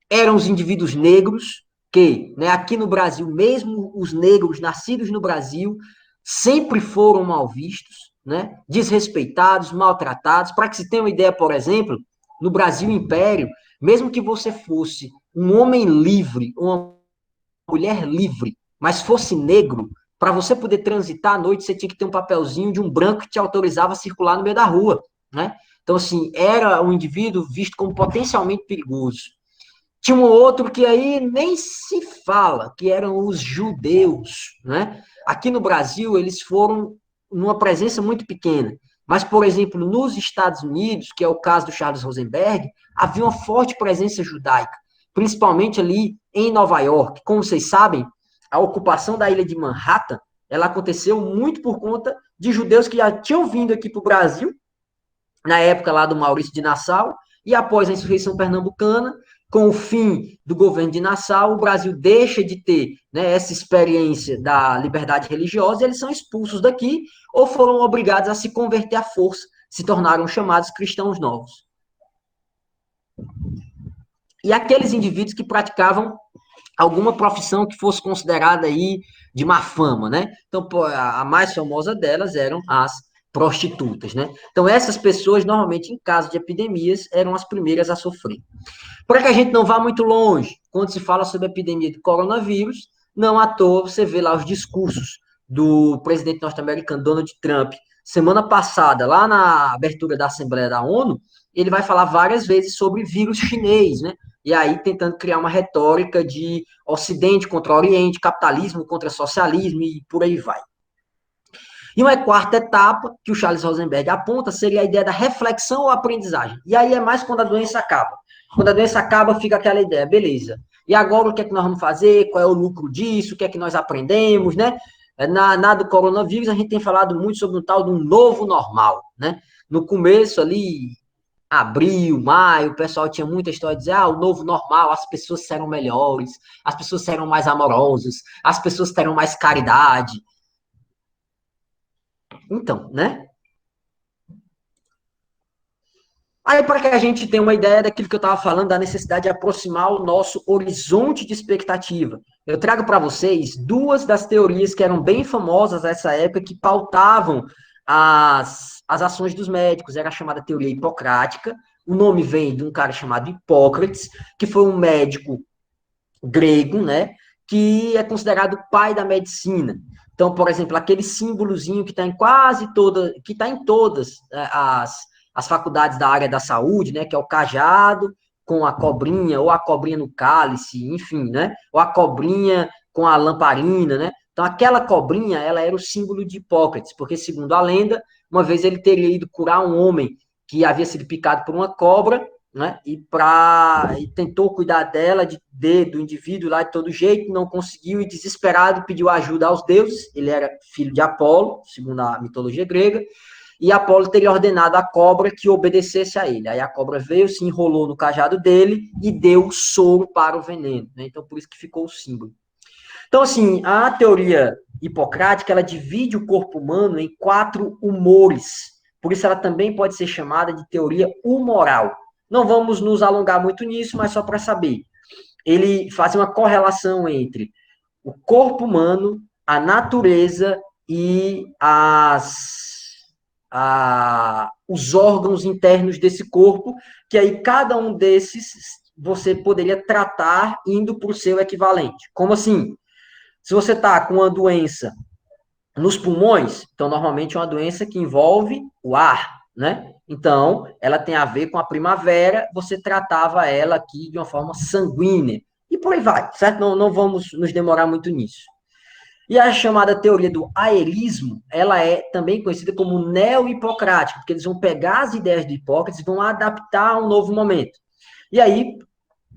Eram os indivíduos negros, que, né, aqui no Brasil, mesmo os negros nascidos no Brasil, sempre foram mal vistos, né, desrespeitados, maltratados. Para que se tenha uma ideia, por exemplo, no Brasil Império, mesmo que você fosse um homem livre, uma mulher livre, mas fosse negro, para você poder transitar à noite, você tinha que ter um papelzinho de um branco que te autorizava a circular no meio da rua, né? Então, assim, era um indivíduo visto como potencialmente perigoso. Tinha um outro que aí nem se fala, que eram os judeus, né? Aqui no Brasil, eles foram numa presença muito pequena. Mas, por exemplo, nos Estados Unidos, que é o caso do Charles Rosenberg, havia uma forte presença judaica, principalmente ali em Nova York. Como vocês sabem, a ocupação da ilha de Manhattan, ela aconteceu muito por conta de judeus que já tinham vindo aqui para o Brasil, na época lá do Maurício de Nassau, e após a insurreição pernambucana, com o fim do governo de Nassau, o Brasil deixa de ter, né, essa experiência da liberdade religiosa, e eles são expulsos daqui, ou foram obrigados a se converter à força, se tornaram chamados cristãos novos. E aqueles indivíduos que praticavam alguma profissão que fosse considerada aí de má fama, né? Então, a mais famosa delas eram as prostitutas, né? Então, essas pessoas, normalmente, em caso de epidemias, eram as primeiras a sofrer. Para que a gente não vá muito longe, quando se fala sobre a epidemia de coronavírus, não à toa você vê lá os discursos do presidente norte-americano Donald Trump, semana passada, lá na abertura da Assembleia da ONU, ele vai falar várias vezes sobre vírus chinês, né? E aí tentando criar uma retórica de Ocidente contra Oriente, capitalismo contra socialismo e por aí vai. E uma quarta etapa que o Charles Rosenberg aponta seria a ideia da reflexão ou aprendizagem. E aí é mais quando a doença acaba. Quando a doença acaba, fica aquela ideia, beleza. E agora o que é que nós vamos fazer? Qual é o lucro disso? O que é que nós aprendemos, né? Na do coronavírus, a gente tem falado muito sobre o tal do novo normal, né? No começo ali, abril, maio, o pessoal tinha muita história de dizer, o novo normal, as pessoas serão melhores, as pessoas serão mais amorosas, as pessoas terão mais caridade. Então, né? Aí, para que a gente tenha uma ideia daquilo que eu estava falando, da necessidade de aproximar o nosso horizonte de expectativa, eu trago para vocês duas das teorias que eram bem famosas nessa época, que pautavam as ações dos médicos. Era a chamada teoria hipocrática. O nome vem de um cara chamado Hipócrates, que foi um médico grego, né? Que é considerado o pai da medicina. Então, por exemplo, aquele símbolozinho que está em quase toda, que está em todas as faculdades da área da saúde, né, que é o cajado com a cobrinha, ou a cobrinha no cálice, enfim, né, ou a cobrinha com a lamparina, né. Então, aquela cobrinha, ela era o símbolo de Hipócrates, porque, segundo a lenda, uma vez ele teria ido curar um homem que havia sido picado por uma cobra, né, e tentou cuidar dela, do indivíduo lá de todo jeito, não conseguiu, e desesperado pediu ajuda aos deuses. Ele era filho de Apolo, segundo a mitologia grega, e Apolo teria ordenado à cobra que obedecesse a ele. Aí a cobra veio, se enrolou no cajado dele e deu soro para o veneno, né? Então, por isso que ficou o símbolo. Então, assim, a teoria hipocrática, ela divide o corpo humano em 4 humores. Por isso ela também pode ser chamada de teoria humoral. Não vamos nos alongar muito nisso, mas só para saber. Ele faz uma correlação entre o corpo humano, a natureza e os órgãos internos desse corpo, que aí cada um desses você poderia tratar indo para o seu equivalente. Como assim? Se você está com uma doença nos pulmões, então normalmente é uma doença que envolve o ar, né? Então, ela tem a ver com a primavera, você tratava ela aqui de uma forma sanguínea. E por aí vai, certo? Não vamos nos demorar muito nisso. E a chamada teoria do aelismo, ela é também conhecida como neo-hipocrática, porque eles vão pegar as ideias de Hipócrates e vão adaptar a um novo momento. E aí,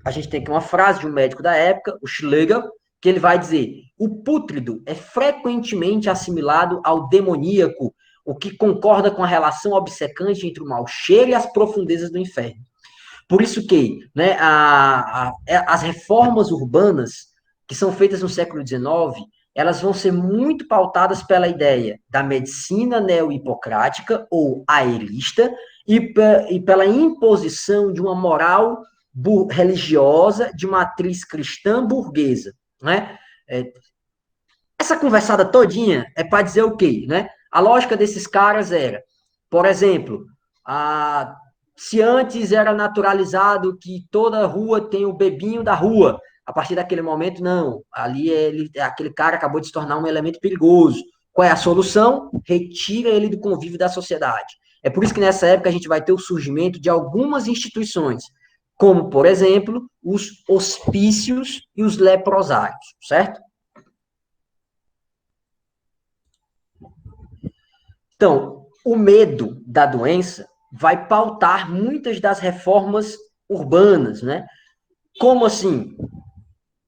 a gente tem aqui uma frase de um médico da época, o Schlegel, que ele vai dizer: o pútrido é frequentemente assimilado ao demoníaco, o que concorda com a relação obcecante entre o mau cheiro e as profundezas do inferno. Por isso que, né, as reformas urbanas que são feitas no século XIX, elas vão ser muito pautadas pela ideia da medicina neo-hipocrática ou aelista e pela imposição de uma moral religiosa de matriz cristã burguesa, né? Essa conversada todinha é para dizer o quê, né? A lógica desses caras era, por exemplo, se antes era naturalizado que toda rua tem o bebinho da rua, a partir daquele momento, não. Ali aquele cara acabou de se tornar um elemento perigoso. Qual é a solução? Retira ele do convívio da sociedade. É por isso que nessa época a gente vai ter o surgimento de algumas instituições, como, por exemplo, os hospícios e os leprosários, certo? Então, o medo da doença vai pautar muitas das reformas urbanas, né? Como assim?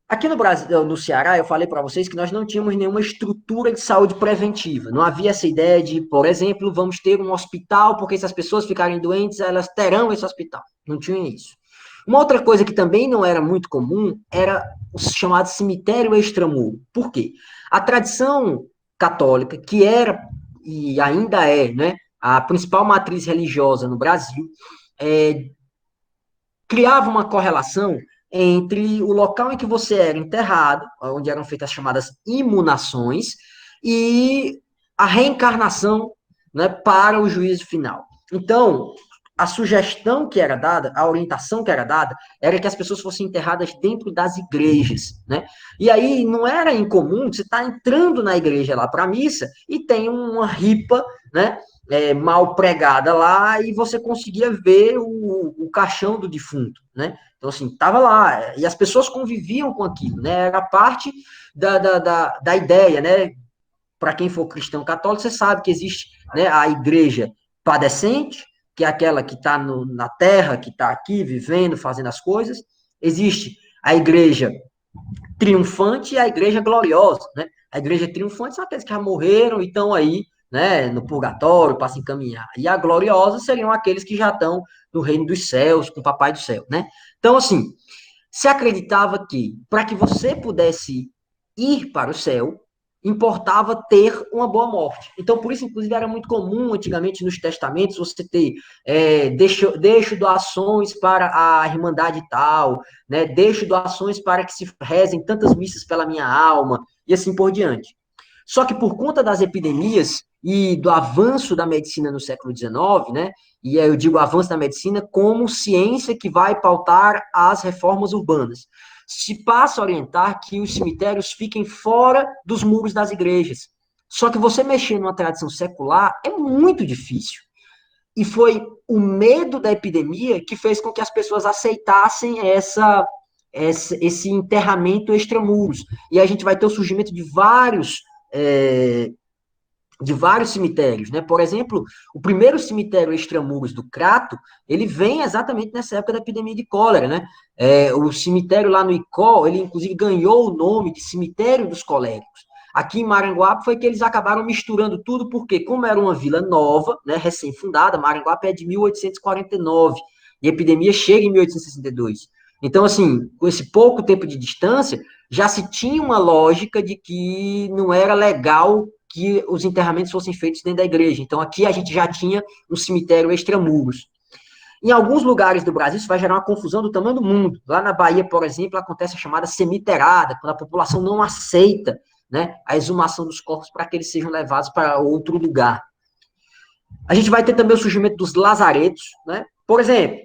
Aqui no Brasil, no Ceará, eu falei para vocês que nós não tínhamos nenhuma estrutura de saúde preventiva. Não havia essa ideia de, por exemplo, vamos ter um hospital, porque se as pessoas ficarem doentes, elas terão esse hospital. Não tinha isso. Uma outra coisa que também não era muito comum era o chamado cemitério extramuro. Por quê? A tradição católica, que era e ainda é, né, a principal matriz religiosa no Brasil, criava uma correlação entre o local em que você era enterrado, onde eram feitas as chamadas imunações, e a reencarnação, né, para o juízo final. Então, a sugestão que era dada, a orientação que era dada, era que as pessoas fossem enterradas dentro das igrejas, né? E aí não era incomum você estar entrando na igreja lá para a missa e tem uma ripa, né? Mal pregada lá e você conseguia ver o caixão do defunto, né? Então, assim, estava lá, e as pessoas conviviam com aquilo, né? Era parte da ideia, né? Para quem for cristão católico, você sabe que existe, né, a igreja padecente, que é aquela que está na terra, que está aqui vivendo, fazendo as coisas. Existe a igreja triunfante e a igreja gloriosa, né? A igreja triunfante são aqueles que já morreram e estão aí, né, no purgatório para se encaminhar. E a gloriosa seriam aqueles que já estão no reino dos céus, com o papai do céu, né? Então, assim, se acreditava que para que você pudesse ir para o céu, importava ter uma boa morte. Então, por isso, inclusive, era muito comum antigamente nos testamentos você ter deixo doações para a irmandade tal, né? Deixo doações para que se rezem tantas missas pela minha alma, e assim por diante. Só que por conta das epidemias e do avanço da medicina no século XIX, né? E eu digo avanço da medicina como ciência que vai pautar as reformas urbanas, se passa a orientar que os cemitérios fiquem fora dos muros das igrejas. Só que você mexer numa tradição secular é muito difícil. E foi o medo da epidemia que fez com que as pessoas aceitassem esse enterramento extramuros. E a gente vai ter o surgimento de vários cemitérios, né? Por exemplo, o primeiro cemitério extramuros do Crato, ele vem exatamente nessa época da epidemia de cólera, né? O cemitério lá no Icó, ele inclusive ganhou o nome de cemitério dos coléricos. Aqui em Maranguape foi que eles acabaram misturando tudo, porque como era uma vila nova, né, recém-fundada, Maranguape é de 1849, e a epidemia chega em 1862. Então, assim, com esse pouco tempo de distância, já se tinha uma lógica de que não era legal que os enterramentos fossem feitos dentro da igreja. Então, aqui a gente já tinha um cemitério extramuros. Em alguns lugares do Brasil, isso vai gerar uma confusão do tamanho do mundo. Lá na Bahia, por exemplo, acontece a chamada cemiterada, quando a população não aceita, né, a exumação dos corpos para que eles sejam levados para outro lugar. A gente vai ter também o surgimento dos lazaretos, né? Por exemplo,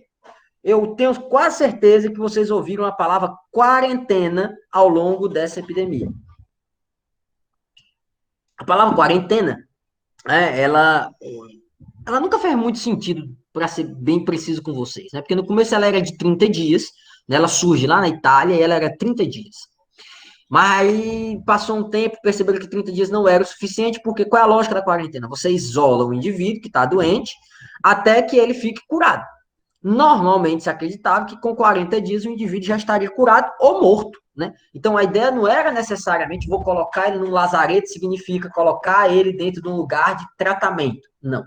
eu tenho quase certeza que vocês ouviram a palavra quarentena ao longo dessa epidemia. A palavra quarentena, né, ela nunca fez muito sentido, para ser bem preciso com vocês, né? Porque no começo ela era de 30 dias, né? Ela surge lá na Itália e ela era 30 dias. Mas aí passou um tempo, perceberam que 30 dias não era o suficiente, porque qual é a lógica da quarentena? Você isola o indivíduo que está doente até que ele fique curado. Normalmente se acreditava que com 40 dias o indivíduo já estaria curado ou morto, né? Então a ideia não era necessariamente vou colocar ele num lazareto, significa colocar ele dentro de um lugar de tratamento. Não.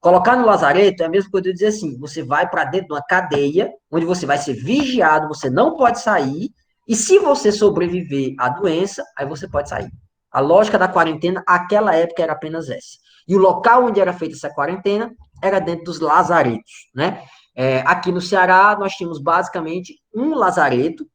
Colocar no lazareto é a mesma coisa de dizer assim, você vai para dentro de uma cadeia, onde você vai ser vigiado, você não pode sair, e se você sobreviver à doença, aí você pode sair. A lógica da quarentena, naquela época, era apenas essa. E o local onde era feita essa quarentena era dentro dos lazaretos, né? Aqui no Ceará, nós tínhamos basicamente um lazareto,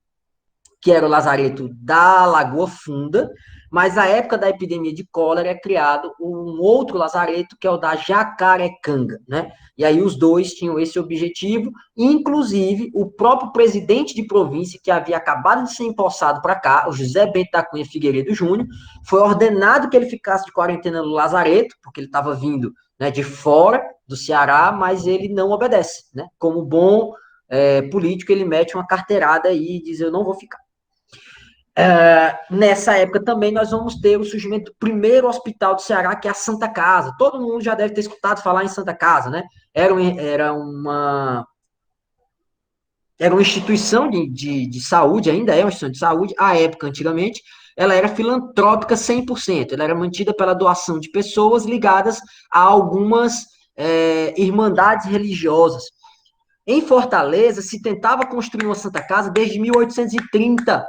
que era o lazareto da Lagoa Funda, mas na época da epidemia de cólera é criado um outro lazareto, que é o da Jacarecanga, né? E aí os dois tinham esse objetivo, inclusive o próprio presidente de província, que havia acabado de ser empossado para cá, o José Bento da Cunha Figueiredo Júnior, foi ordenado que ele ficasse de quarentena no lazareto, porque ele estava vindo, né, de fora do Ceará, mas ele não obedece, né? Como bom político, ele mete uma carteirada aí e diz, eu não vou ficar. Nessa época também nós vamos ter o surgimento do primeiro hospital do Ceará, que é a Santa Casa. Todo mundo já deve ter escutado falar em Santa Casa, né? Era uma instituição de saúde, ainda é uma instituição de saúde, à época, antigamente, ela era filantrópica 100%, ela era mantida pela doação de pessoas ligadas a algumas irmandades religiosas. Em Fortaleza, se tentava construir uma Santa Casa desde 1830,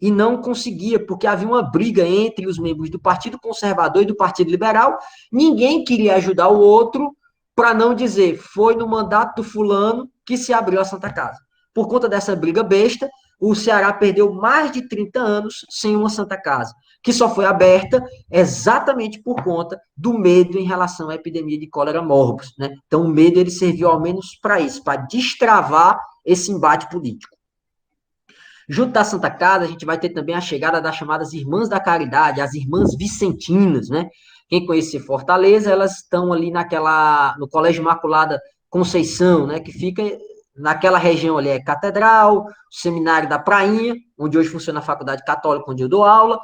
e não conseguia, porque havia uma briga entre os membros do Partido Conservador e do Partido Liberal, ninguém queria ajudar o outro, para não dizer, foi no mandato do fulano que se abriu a Santa Casa. Por conta dessa briga besta, o Ceará perdeu mais de 30 anos sem uma Santa Casa, que só foi aberta exatamente por conta do medo em relação à epidemia de cólera morbus, né? Então, o medo ele serviu ao menos para isso, para destravar esse embate político. Junto da Santa Casa, a gente vai ter também a chegada das chamadas Irmãs da Caridade, as Irmãs Vicentinas, né? Quem conhece Fortaleza, elas estão ali no Colégio Imaculada Conceição, né? Que fica naquela região ali, é Catedral, Seminário da Prainha, onde hoje funciona a Faculdade Católica, onde eu dou aula,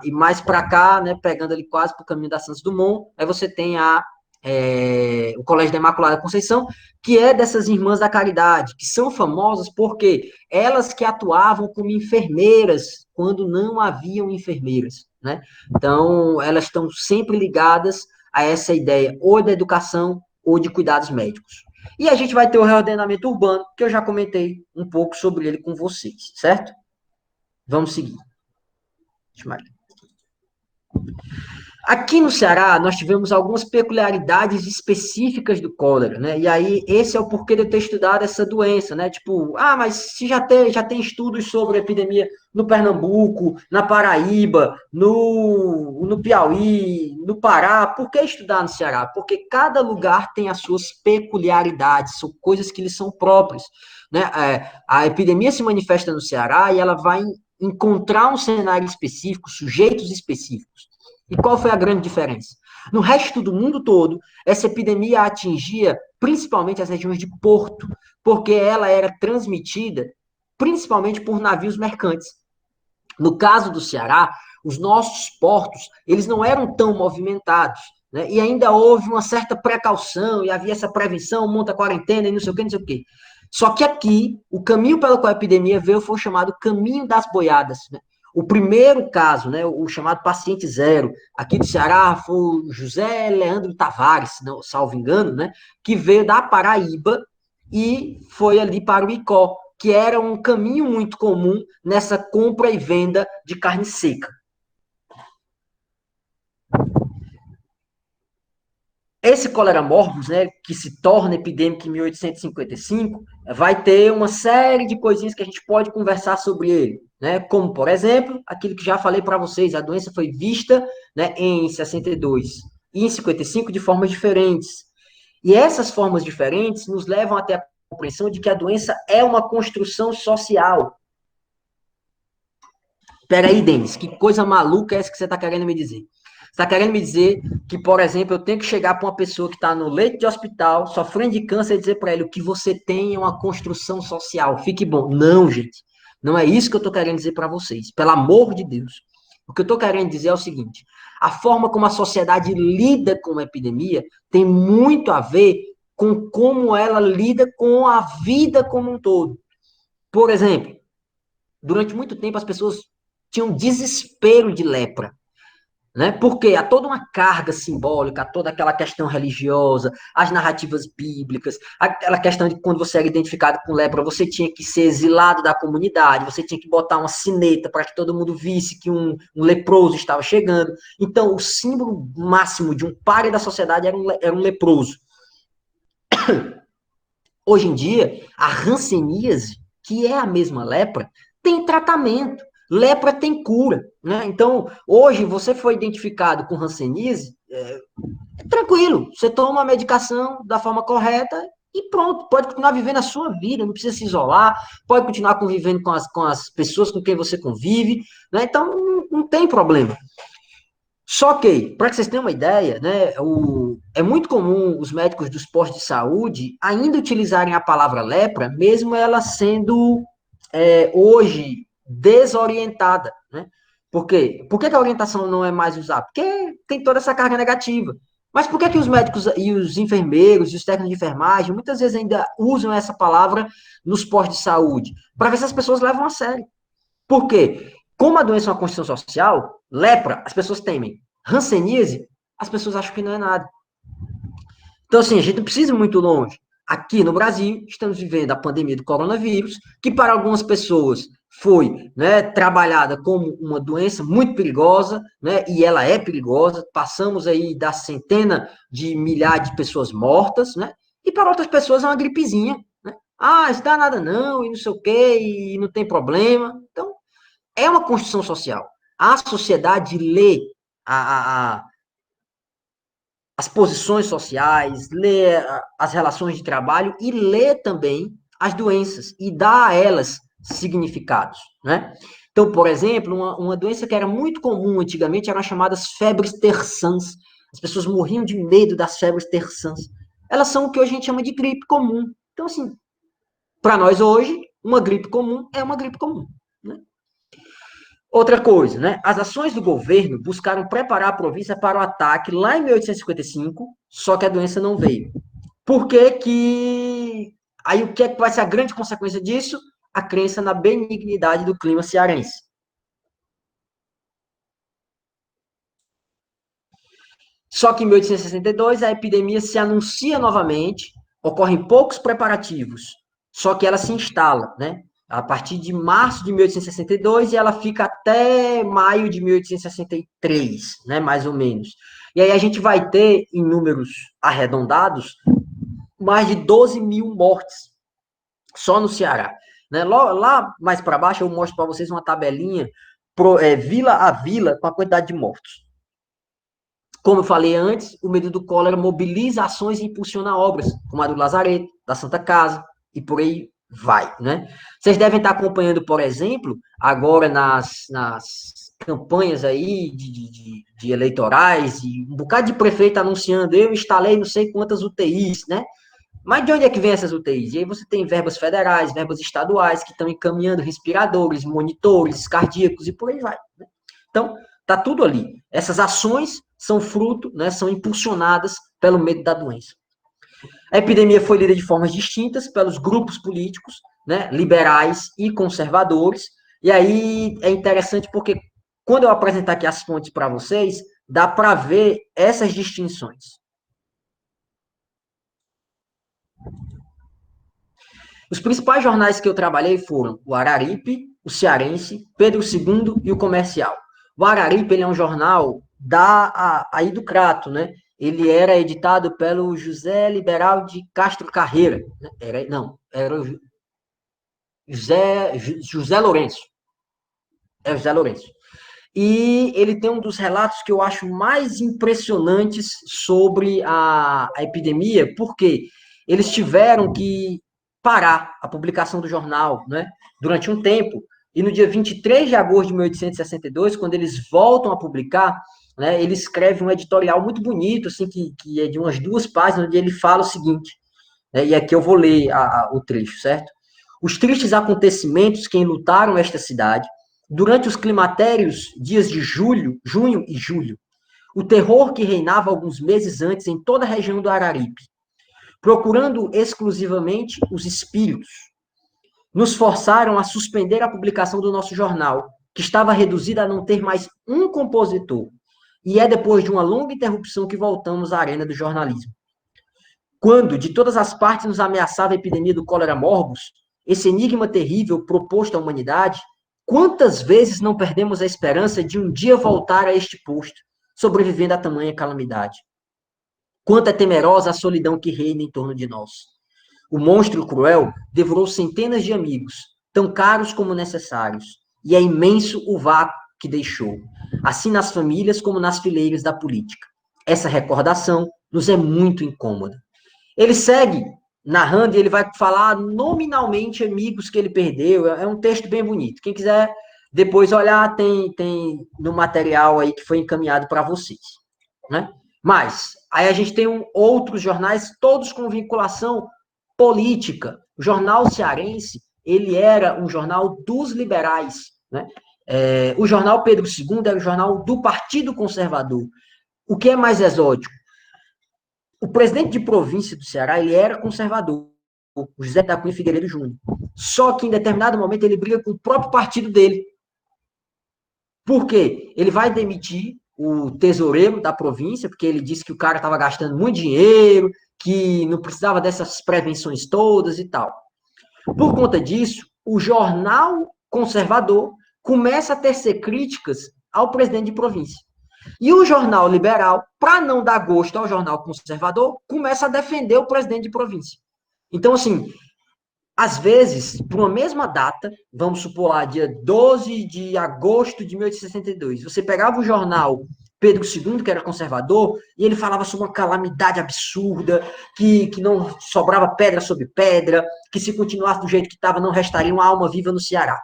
e mais para cá, né? Pegando ali quase para o caminho da Santos Dumont, aí você tem o Colégio da Imaculada Conceição, que é dessas Irmãs da Caridade, que são famosas porque elas que atuavam como enfermeiras quando não haviam enfermeiras, né? Então, elas estão sempre ligadas a essa ideia ou da educação ou de cuidados médicos. E a gente vai ter o reordenamento urbano, que eu já comentei um pouco sobre ele com vocês, certo? Vamos seguir. Deixa eu mais. Aqui no Ceará, nós tivemos algumas peculiaridades específicas do cólera, né? E aí, esse é o porquê de eu ter estudado essa doença, né? Tipo, mas se já tem estudos sobre epidemia no Pernambuco, na Paraíba, no Piauí, no Pará, por que estudar no Ceará? Porque cada lugar tem as suas peculiaridades, são coisas que lhes são próprias, né? A epidemia se manifesta no Ceará e ela vai encontrar um cenário específico, sujeitos específicos. E qual foi a grande diferença? No resto do mundo todo, essa epidemia atingia principalmente as regiões de porto, porque ela era transmitida principalmente por navios mercantes. No caso do Ceará, os nossos portos, eles não eram tão movimentados, né? E ainda houve uma certa precaução, e havia essa prevenção, monta quarentena e não sei o que, não sei o que. Só que aqui, o caminho pelo qual a epidemia veio foi o chamado caminho das boiadas, né? O primeiro caso, né, o chamado paciente zero, aqui do Ceará, foi o José Leandro Tavares, não, salvo engano, né, que veio da Paraíba e foi ali para o Icó, que era um caminho muito comum nessa compra e venda de carne seca. Esse cólera morbus, né, que se torna epidêmico em 1855, vai ter uma série de coisinhas que a gente pode conversar sobre ele, né, como, por exemplo, aquilo que já falei para vocês, a doença foi vista, né, em 62 e em 55 de formas diferentes. E essas formas diferentes nos levam até a compreensão de que a doença é uma construção social. Peraí, Denis, que coisa maluca é essa que você está querendo me dizer? Você está querendo me dizer que, por exemplo, eu tenho que chegar para uma pessoa que está no leito de hospital, sofrendo de câncer, e dizer para ele o que você tem é uma construção social, fique bom. Não, gente, não é isso que eu estou querendo dizer para vocês, pelo amor de Deus. O que eu estou querendo dizer é o seguinte, a forma como a sociedade lida com a epidemia tem muito a ver com como ela lida com a vida como um todo. Por exemplo, durante muito tempo as pessoas tinham desespero de lepra, né? Porque há toda uma carga simbólica, toda aquela questão religiosa, as narrativas bíblicas, aquela questão de quando você era identificado com lepra, você tinha que ser exilado da comunidade, você tinha que botar uma sineta para que todo mundo visse que um leproso estava chegando. Então, o símbolo máximo de um pária da sociedade era um leproso. Hoje em dia, a hanseníase, que é a mesma lepra, tem tratamento. Lepra tem cura, né? Então, hoje, você foi identificado com hanseníase, tranquilo, você toma a medicação da forma correta e pronto, pode continuar vivendo a sua vida, não precisa se isolar, pode continuar convivendo com as pessoas com quem você convive, né? Então, não tem problema. Só que, para que vocês tenham uma ideia, né, é muito comum os médicos dos postos de saúde ainda utilizarem a palavra lepra, mesmo ela sendo hoje desorientada, né? Por quê? Por que a orientação não é mais usada? Porque tem toda essa carga negativa. Mas por que os médicos e os enfermeiros e os técnicos de enfermagem muitas vezes ainda usam essa palavra nos postos de saúde? Para ver se as pessoas levam a sério. Por quê? Como a doença é uma condição social, lepra, as pessoas temem. Hanseníase, as pessoas acham que não é nada. Então, assim, a gente não precisa ir muito longe. Aqui no Brasil, estamos vivendo a pandemia do coronavírus, que para algumas pessoas foi, né, trabalhada como uma doença muito perigosa, né, e ela é perigosa. Passamos aí da centena de milhares de pessoas mortas, né, e para outras pessoas é uma gripezinha, né? Ah, isso dá nada não, e não sei o quê, e não tem problema. Então, é uma construção social. A sociedade lê a, as posições sociais, lê as relações de trabalho e lê também as doenças e dá a elas significados, né? Então, por exemplo, uma doença que era muito comum antigamente eram as chamadas febres terçãs. As pessoas morriam de medo das febres terçãs. Elas são o que hoje a gente chama de gripe comum. Então, assim, para nós hoje, uma gripe comum é uma gripe comum, né? Outra coisa, né? As ações do governo buscaram preparar a província para o ataque lá em 1855, só que a doença não veio. Por que que... Aí o que é que vai ser a grande consequência disso? A crença na benignidade do clima cearense. Só que em 1862 a epidemia se anuncia novamente, ocorrem poucos preparativos, só que ela se instala, né? A partir de março de 1862 e ela fica até maio de 1863, né? Mais ou menos. E aí a gente vai ter, em números arredondados, mais de 12 mil mortes só no Ceará. Né? Lá mais para baixo eu mostro para vocês uma tabelinha vila a vila com a quantidade de mortos. Como eu falei antes, o medo do cólera mobiliza ações e impulsiona obras, como a do Lazareto, da Santa Casa, e por aí vai, né? Vocês devem estar acompanhando, por exemplo, agora nas campanhas aí de eleitorais, e um bocado de prefeito anunciando, eu instalei não sei quantas UTIs, né? Mas de onde é que vem essas UTIs? E aí você tem verbas federais, verbas estaduais, que estão encaminhando respiradores, monitores cardíacos e por aí vai, né? Então, tá tudo ali. Essas ações são fruto, né, são impulsionadas pelo medo da doença. A epidemia foi lida de formas distintas pelos grupos políticos, né, liberais e conservadores. E aí é interessante porque quando eu apresentar aqui as fontes para vocês, dá para ver essas distinções. Os principais jornais que eu trabalhei foram o Araripe, o Cearense, Pedro II e o Comercial. O Araripe ele é um jornal aí do Crato, né? Ele era editado pelo José Liberal de Castro Carreira. Né? Era o José Lourenço. É o José Lourenço. E ele tem um dos relatos que eu acho mais impressionantes sobre a epidemia, porque eles tiveram que parar a publicação do jornal, né, durante um tempo, e no dia 23 de agosto de 1862, quando eles voltam a publicar, né, ele escreve um editorial muito bonito, assim, que é de umas 2 páginas, onde ele fala o seguinte, né, e aqui eu vou ler o trecho, certo? Os tristes acontecimentos que enlutaram esta cidade, durante os climatérios dias de junho e julho, o terror que reinava alguns meses antes em toda a região do Araripe, procurando exclusivamente os espíritos, nos forçaram a suspender a publicação do nosso jornal, que estava reduzida a não ter mais um compositor. E é depois de uma longa interrupção que voltamos à arena do jornalismo. Quando de todas as partes nos ameaçava a epidemia do cólera morbus, esse enigma terrível proposto à humanidade, quantas vezes não perdemos a esperança de um dia voltar a este posto, sobrevivendo a tamanha calamidade? Quanto é temerosa a solidão que reina em torno de nós. O monstro cruel devorou centenas de amigos, tão caros como necessários, e é imenso o vácuo que deixou, assim nas famílias como nas fileiras da política. Essa recordação nos é muito incômoda. Ele segue narrando e ele vai falar nominalmente amigos que ele perdeu. É um texto bem bonito. Quem quiser depois olhar, tem no material aí que foi encaminhado para vocês, né? Mas aí a gente tem outros jornais, todos com vinculação política. O Jornal Cearense, ele era um jornal dos liberais, né? O Jornal Pedro II era o jornal do Partido Conservador. O que é mais exótico? O presidente de província do Ceará, ele era conservador, o José da Cunha Figueiredo Júnior. Só que em determinado momento ele briga com o próprio partido dele. Por quê? Ele vai demitir o tesoureiro da província, porque ele disse que o cara estava gastando muito dinheiro, que não precisava dessas prevenções todas e tal. Por conta disso, o jornal conservador começa a tecer críticas ao presidente de província. E o jornal liberal, para não dar gosto ao jornal conservador, começa a defender o presidente de província. Então, assim, às vezes, por uma mesma data, vamos supor lá, dia 12 de agosto de 1862, você pegava o jornal Pedro II, que era conservador, e ele falava sobre uma calamidade absurda, que não sobrava pedra sobre pedra, que se continuasse do jeito que estava, não restaria uma alma viva no Ceará.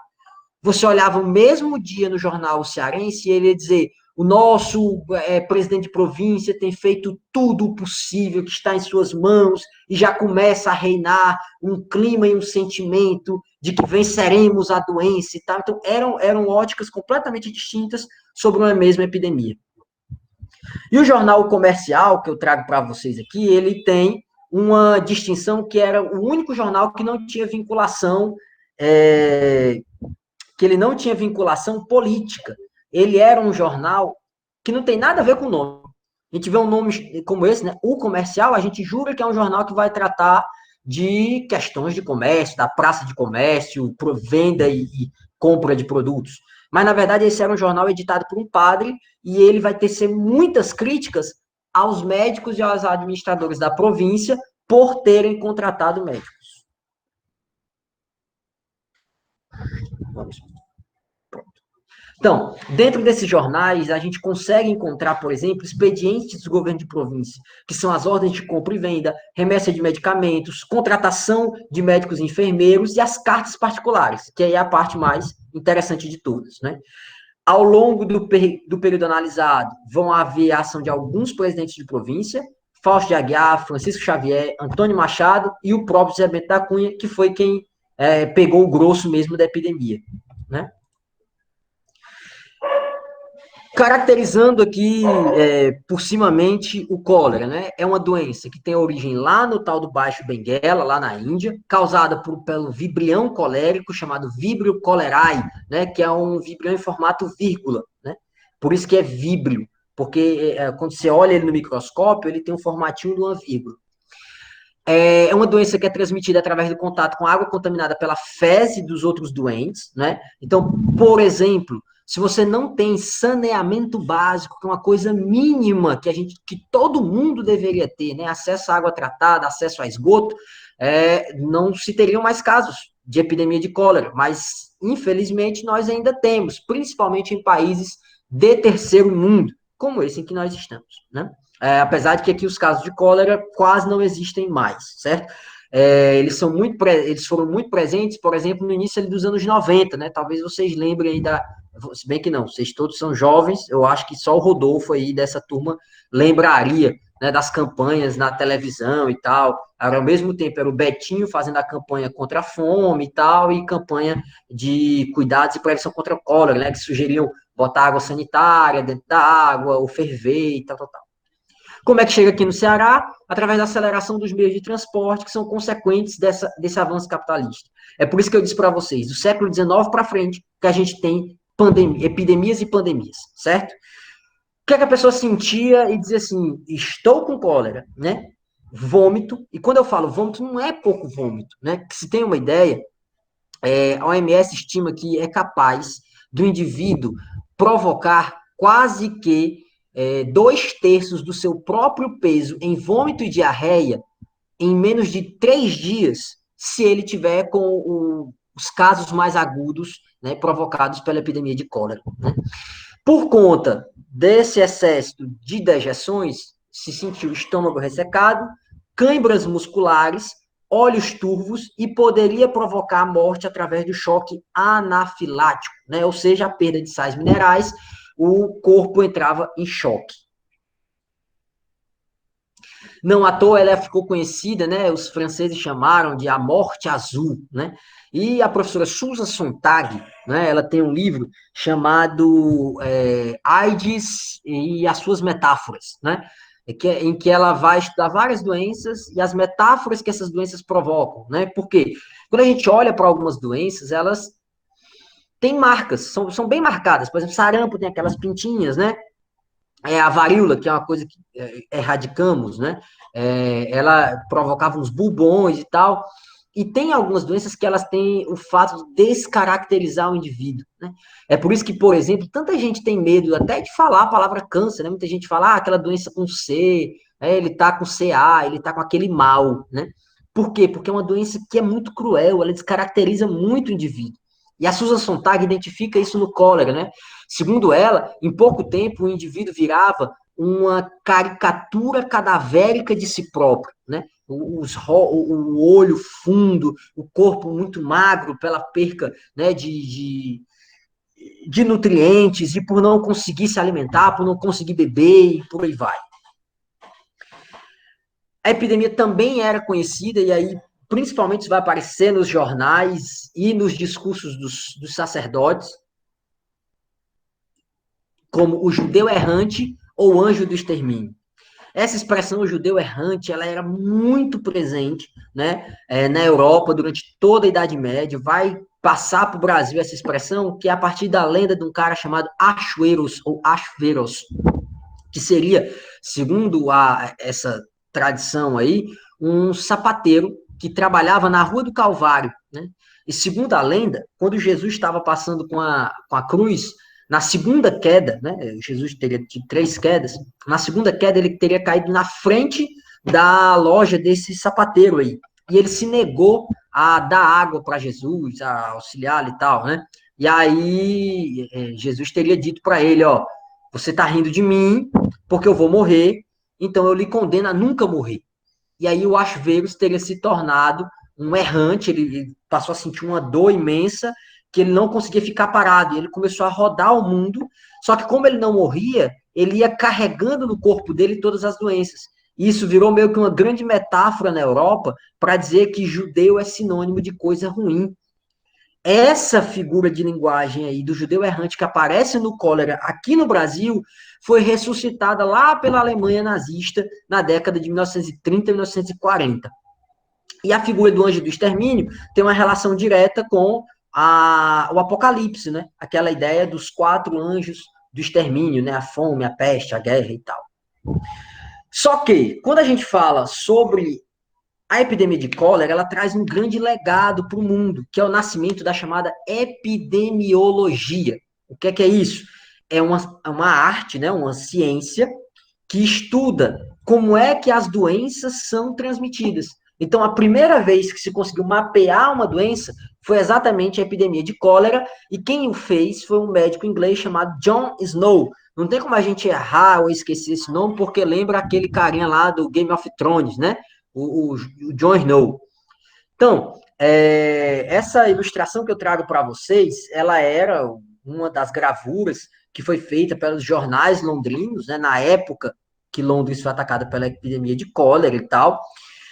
Você olhava o mesmo dia no jornal cearense e ele ia dizer: o nosso presidente de província tem feito tudo o possível que está em suas mãos, e já começa a reinar um clima e um sentimento de que venceremos a doença e tal. Então, eram óticas completamente distintas sobre uma mesma epidemia. E o jornal comercial, que eu trago para vocês aqui, ele tem uma distinção que era o único jornal que não tinha vinculação política. Ele era um jornal que não tem nada a ver com o nome. A gente vê um nome como esse, né? O Comercial, a gente jura que é um jornal que vai tratar de questões de comércio, da praça de comércio, venda e compra de produtos. Mas, na verdade, esse era um jornal editado por um padre e ele vai tecer muitas críticas aos médicos e aos administradores da província por terem contratado médicos. Vamos. Então, dentro desses jornais, a gente consegue encontrar, por exemplo, expedientes do governo de província, que são as ordens de compra e venda, remessa de medicamentos, contratação de médicos e enfermeiros e as cartas particulares, que aí é a parte mais interessante de todas, né? Ao longo do período analisado, vão haver a ação de alguns presidentes de província, Fausto de Aguiar, Francisco Xavier, Antônio Machado e o próprio José Bento da Cunha, que foi quem pegou o grosso mesmo da epidemia, né? Caracterizando aqui, por cimamente, o cólera, né? É uma doença que tem origem lá no tal do Baixo Benguela, lá na Índia, causada pelo vibrião colérico, chamado Vibrio cholerae, né? Que é um vibrião em formato vírgula, né? Por isso que é víbrio, porque quando você olha ele no microscópio, ele tem um formatinho de uma vírgula. É uma doença que é transmitida através do contato com água contaminada pela fezes dos outros doentes, né? Então, por exemplo, se você não tem saneamento básico, que é uma coisa mínima que todo mundo deveria ter, né? Acesso à água tratada, acesso a esgoto, não se teriam mais casos de epidemia de cólera, mas infelizmente nós ainda temos, principalmente em países de terceiro mundo, como esse em que nós estamos, né? Apesar de que aqui os casos de cólera quase não existem mais, certo? Eles foram muito presentes, por exemplo, no início ali dos anos 90, né? Talvez vocês lembrem aí se bem que não, vocês todos são jovens, eu acho que só o Rodolfo aí dessa turma lembraria, né, das campanhas na televisão e tal. Ao mesmo tempo era o Betinho fazendo a campanha contra a fome e tal, e campanha de cuidados e prevenção contra a cólera, né? Que sugeriam botar água sanitária dentro da água, ou ferver e tal. Como é que chega aqui no Ceará? Através da aceleração dos meios de transporte, que são consequentes desse avanço capitalista. É por isso que eu disse para vocês, do século XIX para frente, que a gente tem epidemias e pandemias, certo? O que é que a pessoa sentia e dizia assim, estou com cólera, né? Vômito, e quando eu falo vômito, não é pouco vômito, né? Que se tem uma ideia, a OMS estima que é capaz do indivíduo provocar quase que 2/3 do seu próprio peso em vômito e diarreia em menos de 3 dias, se ele tiver com os casos mais agudos, né, provocados pela epidemia de cólera. Né? Por conta desse excesso de dejeções, se sentiu o estômago ressecado, câimbras musculares, olhos turvos e poderia provocar a morte através do choque anafilático, né? Ou seja, a perda de sais minerais, o corpo entrava em choque. Não à toa ela ficou conhecida, né? Os franceses chamaram de a morte azul, né? E a professora Susan Sontag, né? Ela tem um livro chamado AIDS e as suas metáforas, né? Em que ela vai estudar várias doenças e as metáforas que essas doenças provocam, né? Porque quando a gente olha para algumas doenças, elas têm marcas, são bem marcadas. Por exemplo, sarampo tem aquelas pintinhas, né? A varíola, que é uma coisa que erradicamos, né? Ela provocava uns bubões e tal. E tem algumas doenças que elas têm o fato de descaracterizar o indivíduo, né? É por isso que, por exemplo, tanta gente tem medo até de falar a palavra câncer, né? Muita gente fala, aquela doença com C, ele tá com CA, ele tá com aquele mal, né? Por quê? Porque é uma doença que é muito cruel, ela descaracteriza muito o indivíduo. E a Susan Sontag identifica isso no cólera, né? Segundo ela, em pouco tempo o indivíduo virava uma caricatura cadavérica de si próprio, né? O olho fundo, o corpo muito magro pela perca, né, de nutrientes e por não conseguir se alimentar, por não conseguir beber e por aí vai. A epidemia também era conhecida, e aí principalmente isso vai aparecer nos jornais e nos discursos dos sacerdotes, como o judeu errante ou anjo do extermínio. Essa expressão o judeu errante, ela era muito presente, né, na Europa durante toda a Idade Média. Vai passar para o Brasil essa expressão, que é a partir da lenda de um cara chamado Achueros, ou Achuveros, que seria, segundo essa tradição aí, um sapateiro que trabalhava na Rua do Calvário, né? E segundo a lenda, quando Jesus estava passando com a cruz, na segunda queda, né? Jesus teria tido 3 quedas, na segunda queda ele teria caído na frente da loja desse sapateiro aí. E ele se negou a dar água para Jesus, a auxiliar e tal, né? E aí Jesus teria dito para ele, ó, você está rindo de mim porque eu vou morrer, então eu lhe condeno a nunca morrer. E aí o Ashverus teria se tornado um errante, ele passou a sentir uma dor imensa, que ele não conseguia ficar parado, e ele começou a rodar o mundo, só que como ele não morria, ele ia carregando no corpo dele todas as doenças. E isso virou meio que uma grande metáfora na Europa para dizer que judeu é sinônimo de coisa ruim. Essa figura de linguagem aí do judeu errante que aparece no cólera aqui no Brasil foi ressuscitada lá pela Alemanha nazista na década de 1930 e 1940. E a figura do anjo do extermínio tem uma relação direta com o Apocalipse, né? Aquela ideia dos 4 anjos do extermínio, né? A fome, a peste, a guerra e tal. Só que, quando a gente fala sobre a epidemia de cólera, ela traz um grande legado para o mundo, que é o nascimento da chamada epidemiologia. O que é isso? É uma arte, né, uma ciência que estuda como é que as doenças são transmitidas. Então, a primeira vez que se conseguiu mapear uma doença foi exatamente a epidemia de cólera, e quem o fez foi um médico inglês chamado John Snow. Não tem como a gente errar ou esquecer esse nome, porque lembra aquele carinha lá do Game of Thrones, né? O Jon Snow. Então, essa ilustração que eu trago para vocês, ela era uma das gravuras que foi feita pelos jornais londrinos, né, na época que Londres foi atacada pela epidemia de cólera e tal,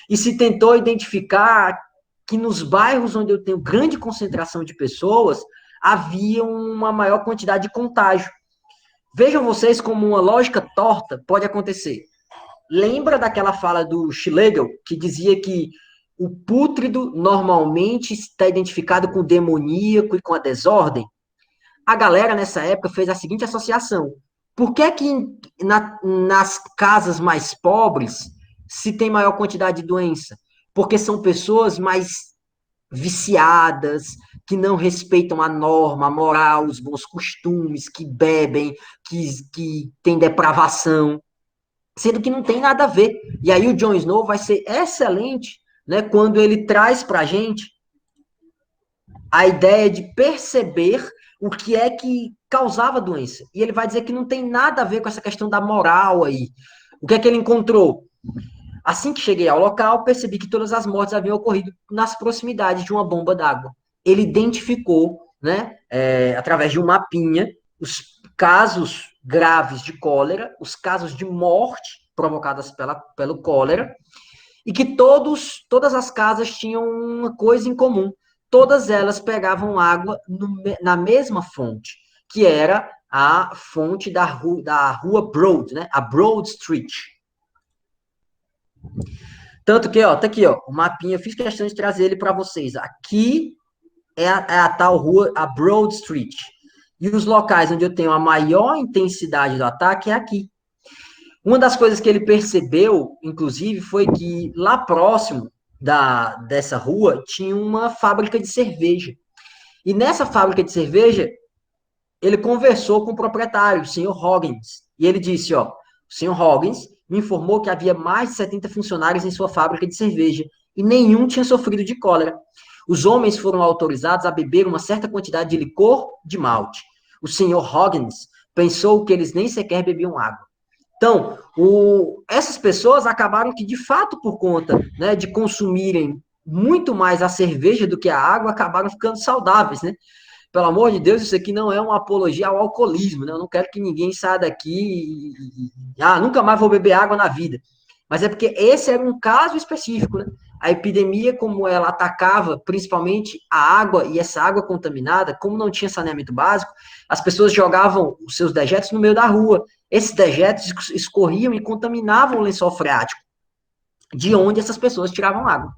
e se tentou identificar que nos bairros onde eu tenho grande concentração de pessoas, havia uma maior quantidade de contágio. Vejam vocês como uma lógica torta pode acontecer. Lembra daquela fala do Schlegel, que dizia que o pútrido normalmente está identificado com o demoníaco e com a desordem? A galera, nessa época, fez a seguinte associação. Por que que nas casas mais pobres se tem maior quantidade de doença? Porque são pessoas mais viciadas, que não respeitam a norma, a moral, os bons costumes, que bebem, que têm depravação, sendo que não tem nada a ver. E aí o Jon Snow vai ser excelente, né, quando ele traz para a gente a ideia de perceber o que é que causava a doença. E ele vai dizer que não tem nada a ver com essa questão da moral aí. O que é que ele encontrou? Assim que cheguei ao local, percebi que todas as mortes haviam ocorrido nas proximidades de uma bomba d'água. Ele identificou, né, através de um mapinha, os casos graves de cólera, os casos de morte provocadas pelo cólera, e que todas as casas tinham uma coisa em comum. Todas elas pegavam água na mesma fonte, que era a fonte da rua Broad, né, a Broad Street. Tanto que, ó, tá aqui, ó, o mapinha, eu fiz questão de trazer ele para vocês. Aqui é a tal rua, a Broad Street. E os locais onde eu tenho a maior intensidade do ataque é aqui. Uma das coisas que ele percebeu, inclusive, foi que lá próximo dessa rua tinha uma fábrica de cerveja. E nessa fábrica de cerveja, ele conversou com o proprietário, o senhor Hoggins. E ele disse, ó, o senhor Hoggins me informou que havia mais de 70 funcionários em sua fábrica de cerveja e nenhum tinha sofrido de cólera. Os homens foram autorizados a beber uma certa quantidade de licor de malte. O senhor Hoggins pensou que eles nem sequer bebiam água. Então, essas pessoas acabaram que, de fato, por conta, né, de consumirem muito mais a cerveja do que a água, acabaram ficando saudáveis, né? Pelo amor de Deus, isso aqui não é uma apologia ao alcoolismo, né? Eu não quero que ninguém saia daqui nunca mais vou beber água na vida. Mas é porque esse era um caso específico, né? A epidemia, como ela atacava principalmente a água, e essa água contaminada, como não tinha saneamento básico, as pessoas jogavam os seus dejetos no meio da rua. Esses dejetos escorriam e contaminavam o lençol freático, de onde essas pessoas tiravam água.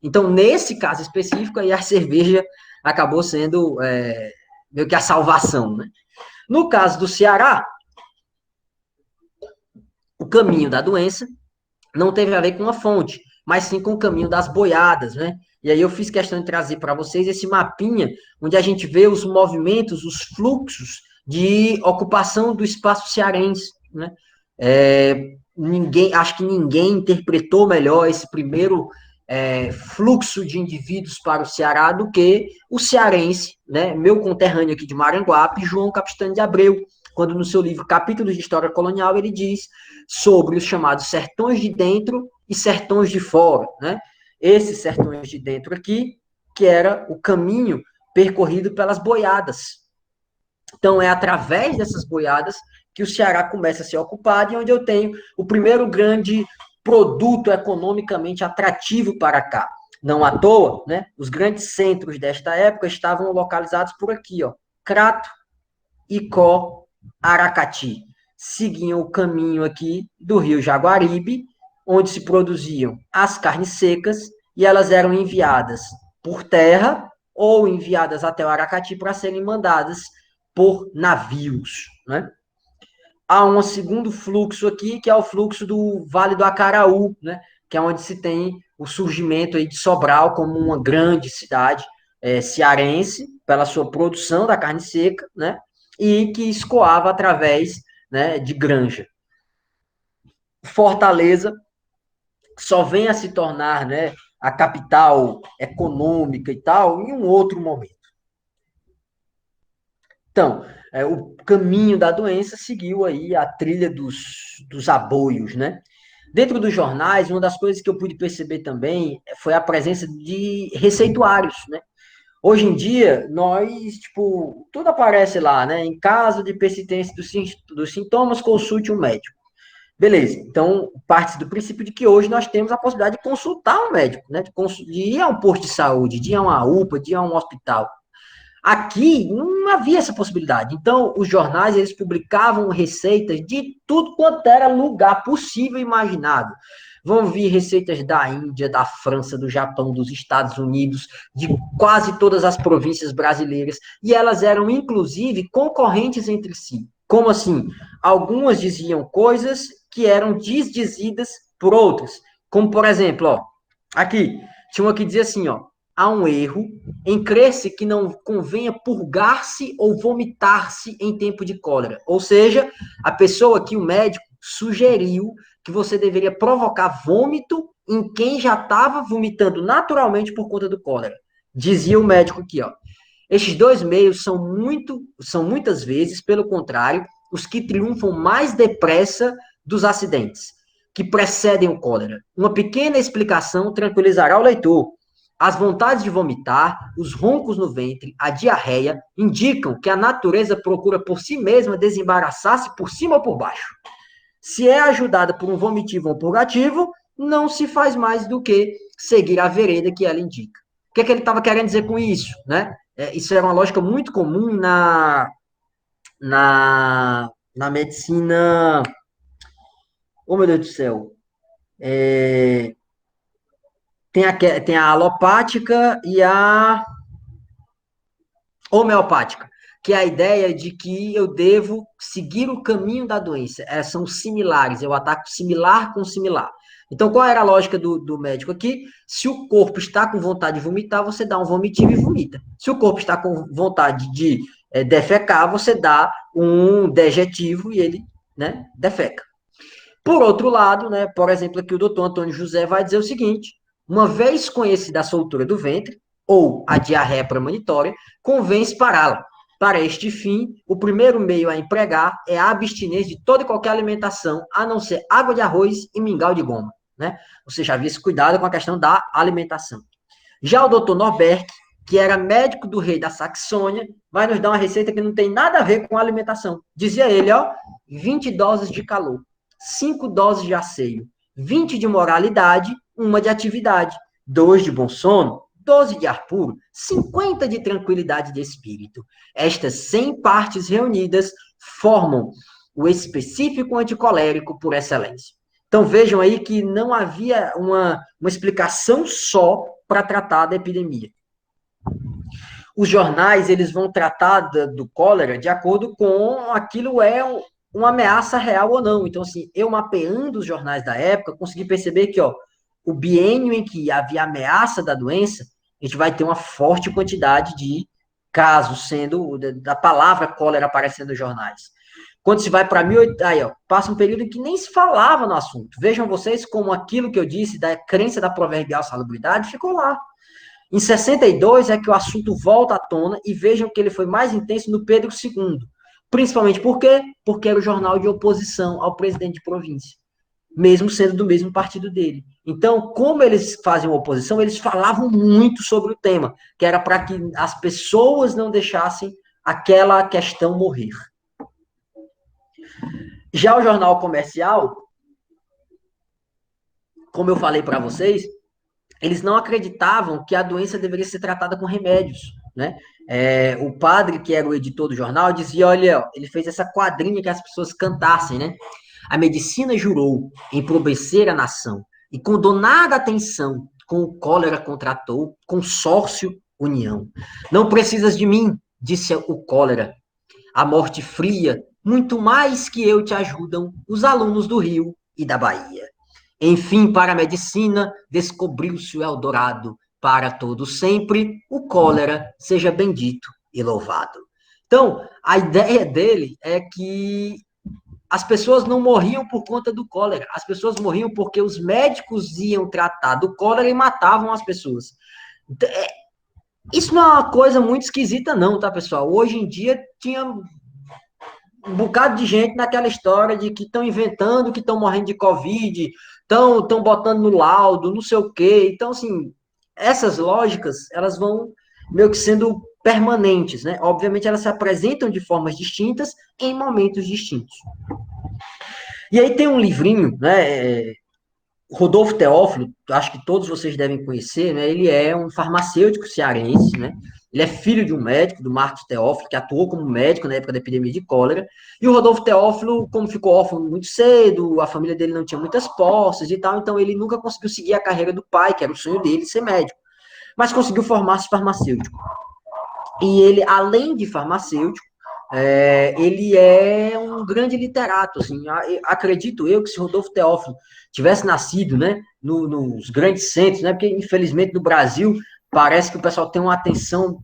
Então, nesse caso específico, aí a cerveja acabou sendo meio que a salvação, né? No caso do Ceará, o caminho da doença não teve a ver com a fonte, mas sim com o caminho das boiadas, né? E aí eu fiz questão de trazer para vocês esse mapinha, onde a gente vê os movimentos, os fluxos de ocupação do espaço cearense, né? Acho que ninguém interpretou melhor esse primeiro fluxo de indivíduos para o Ceará do que o cearense, né? Meu conterrâneo aqui de Maranguape, João Capistrano de Abreu, quando no seu livro Capítulos de História Colonial ele diz sobre os chamados sertões de dentro e sertões de fora, né? Esses sertões de dentro aqui, que era o caminho percorrido pelas boiadas. Então, é através dessas boiadas que o Ceará começa a ser ocupado e onde eu tenho o primeiro grande produto economicamente atrativo para cá. Não à toa, né? Os grandes centros desta época estavam localizados por aqui, ó. Crato, Icó, Aracati. Seguiam o caminho aqui do rio Jaguaribe, onde se produziam as carnes secas e elas eram enviadas por terra ou enviadas até o Aracati para serem mandadas por navios, né? Há um segundo fluxo aqui, que é o fluxo do Vale do Acaraú, né? Que é onde se tem o surgimento aí de Sobral como uma grande cidade cearense, pela sua produção da carne seca, né? E que escoava através, né, de granja. Fortaleza só vem a se tornar, né, a capital econômica e tal em um outro momento. Então, o caminho da doença seguiu aí a trilha dos aboios, né? Dentro dos jornais, uma das coisas que eu pude perceber também foi a presença de receituários, né? Hoje em dia, nós, tipo, tudo aparece lá, né? Em caso de persistência dos sintomas, consulte um médico. Beleza, então, parte do princípio de que hoje nós temos a possibilidade de consultar um médico, né? De ir a um posto de saúde, de ir a uma UPA, de ir a um hospital. Aqui não havia essa possibilidade. Então, os jornais, eles publicavam receitas de tudo quanto era lugar possível e imaginado. Vão vir receitas da Índia, da França, do Japão, dos Estados Unidos, de quase todas as províncias brasileiras. E elas eram, inclusive, concorrentes entre si. Como assim? Algumas diziam coisas que eram desdizidas por outras. Como, por exemplo, ó, aqui, tinha uma que dizia assim, ó, há um erro em crer-se que não convenha purgar-se ou vomitar-se em tempo de cólera. Ou seja, a pessoa que o médico sugeriu que você deveria provocar vômito em quem já estava vomitando naturalmente por conta do cólera. Dizia o médico aqui, ó. Estes dois meios são muitas vezes, pelo contrário, os que triunfam mais depressa dos acidentes, que precedem o cólera. Uma pequena explicação tranquilizará o leitor. As vontades de vomitar, os roncos no ventre, a diarreia, indicam que a natureza procura por si mesma desembaraçar-se por cima ou por baixo. Se é ajudada por um vomitivo ou um purgativo, não se faz mais do que seguir a vereda que ela indica. O que é que ele estava querendo dizer com isso, né? Isso era uma lógica muito comum na medicina. Oh, meu Deus do céu. Tem a alopática e a homeopática, que é a ideia de que eu devo seguir o caminho da doença. São similares, eu ataco similar com similar. Então, qual era a lógica do médico aqui? Se o corpo está com vontade de vomitar, você dá um vomitivo e vomita. Se o corpo está com vontade de defecar, você dá um dejetivo e ele, né, defeca. Por outro lado, né, por exemplo, aqui o doutor Antônio José vai dizer o seguinte: uma vez conhecida a soltura do ventre, ou a diarreia premonitória, convém pará-la. Para este fim, o primeiro meio a empregar é a abstinência de toda e qualquer alimentação, a não ser água de arroz e mingau de goma, né? Você já havia esse cuidado com a questão da alimentação. Já o doutor Norberg, que era médico do rei da Saxônia, vai nos dar uma receita que não tem nada a ver com a alimentação. Dizia ele, 20 doses de calor, 5 doses de asseio, 20 de moralidade, 1 de atividade, 2 de bom sono, 12 de ar puro, 50 de tranquilidade de espírito. Estas 100 partes reunidas formam o específico anticolérico por excelência. Então vejam aí que não havia uma explicação só para tratar da epidemia. Os jornais, eles vão tratar do cólera de acordo com aquilo uma ameaça real ou não. Então, assim, eu mapeando os jornais da época, consegui perceber que, o biênio em que havia ameaça da doença, a gente vai ter uma forte quantidade de casos sendo, da palavra cólera aparecendo nos jornais. Quando se vai para passa um período em que nem se falava no assunto. Vejam vocês como aquilo que eu disse da crença da proverbial salubridade ficou lá. Em 62 é que o assunto volta à tona e vejam que ele foi mais intenso no Pedro II. Principalmente por quê? Porque era o jornal de oposição ao presidente de província, mesmo sendo do mesmo partido dele. Então, como eles fazem oposição, eles falavam muito sobre o tema, que era para que as pessoas não deixassem aquela questão morrer. Já o jornal comercial, como eu falei para vocês, eles não acreditavam que a doença deveria ser tratada com remédios, né? O padre, que era o editor do jornal, dizia, olha, ele fez essa quadrinha que as pessoas cantassem, né? A medicina jurou empobrecer a nação, e com donada atenção, com o cólera contratou, consórcio, união. Não precisas de mim, disse o cólera. A morte fria, muito mais que eu te ajudam os alunos do Rio e da Bahia. Enfim, para a medicina, descobriu-se o Eldorado. Para todo sempre, o cólera seja bendito e louvado. Então, a ideia dele é que as pessoas não morriam por conta do cólera. As pessoas morriam porque os médicos iam tratar do cólera e matavam as pessoas. Isso não é uma coisa muito esquisita, não, tá, pessoal? Hoje em dia, tinha um bocado de gente naquela história de que estão inventando que estão morrendo de Covid, estão botando no laudo, não sei o quê. Então, assim, essas lógicas, elas vão meio que sendo permanentes, né? Obviamente, elas se apresentam de formas distintas em momentos distintos. E aí tem um livrinho, né? Rodolfo Teófilo, acho que todos vocês devem conhecer, né? Ele é um farmacêutico cearense, né? Ele é filho de um médico, do Marcos Teófilo, que atuou como médico na época da epidemia de cólera. E o Rodolfo Teófilo, como ficou órfão muito cedo, a família dele não tinha muitas posses e tal, então ele nunca conseguiu seguir a carreira do pai, que era o sonho dele, ser médico. Mas conseguiu formar-se farmacêutico. E ele, além de farmacêutico, ele é um grande literato, assim, acredito eu que se Rodolfo Teófilo tivesse nascido, né, nos grandes centros, né, porque infelizmente no Brasil parece que o pessoal tem uma atenção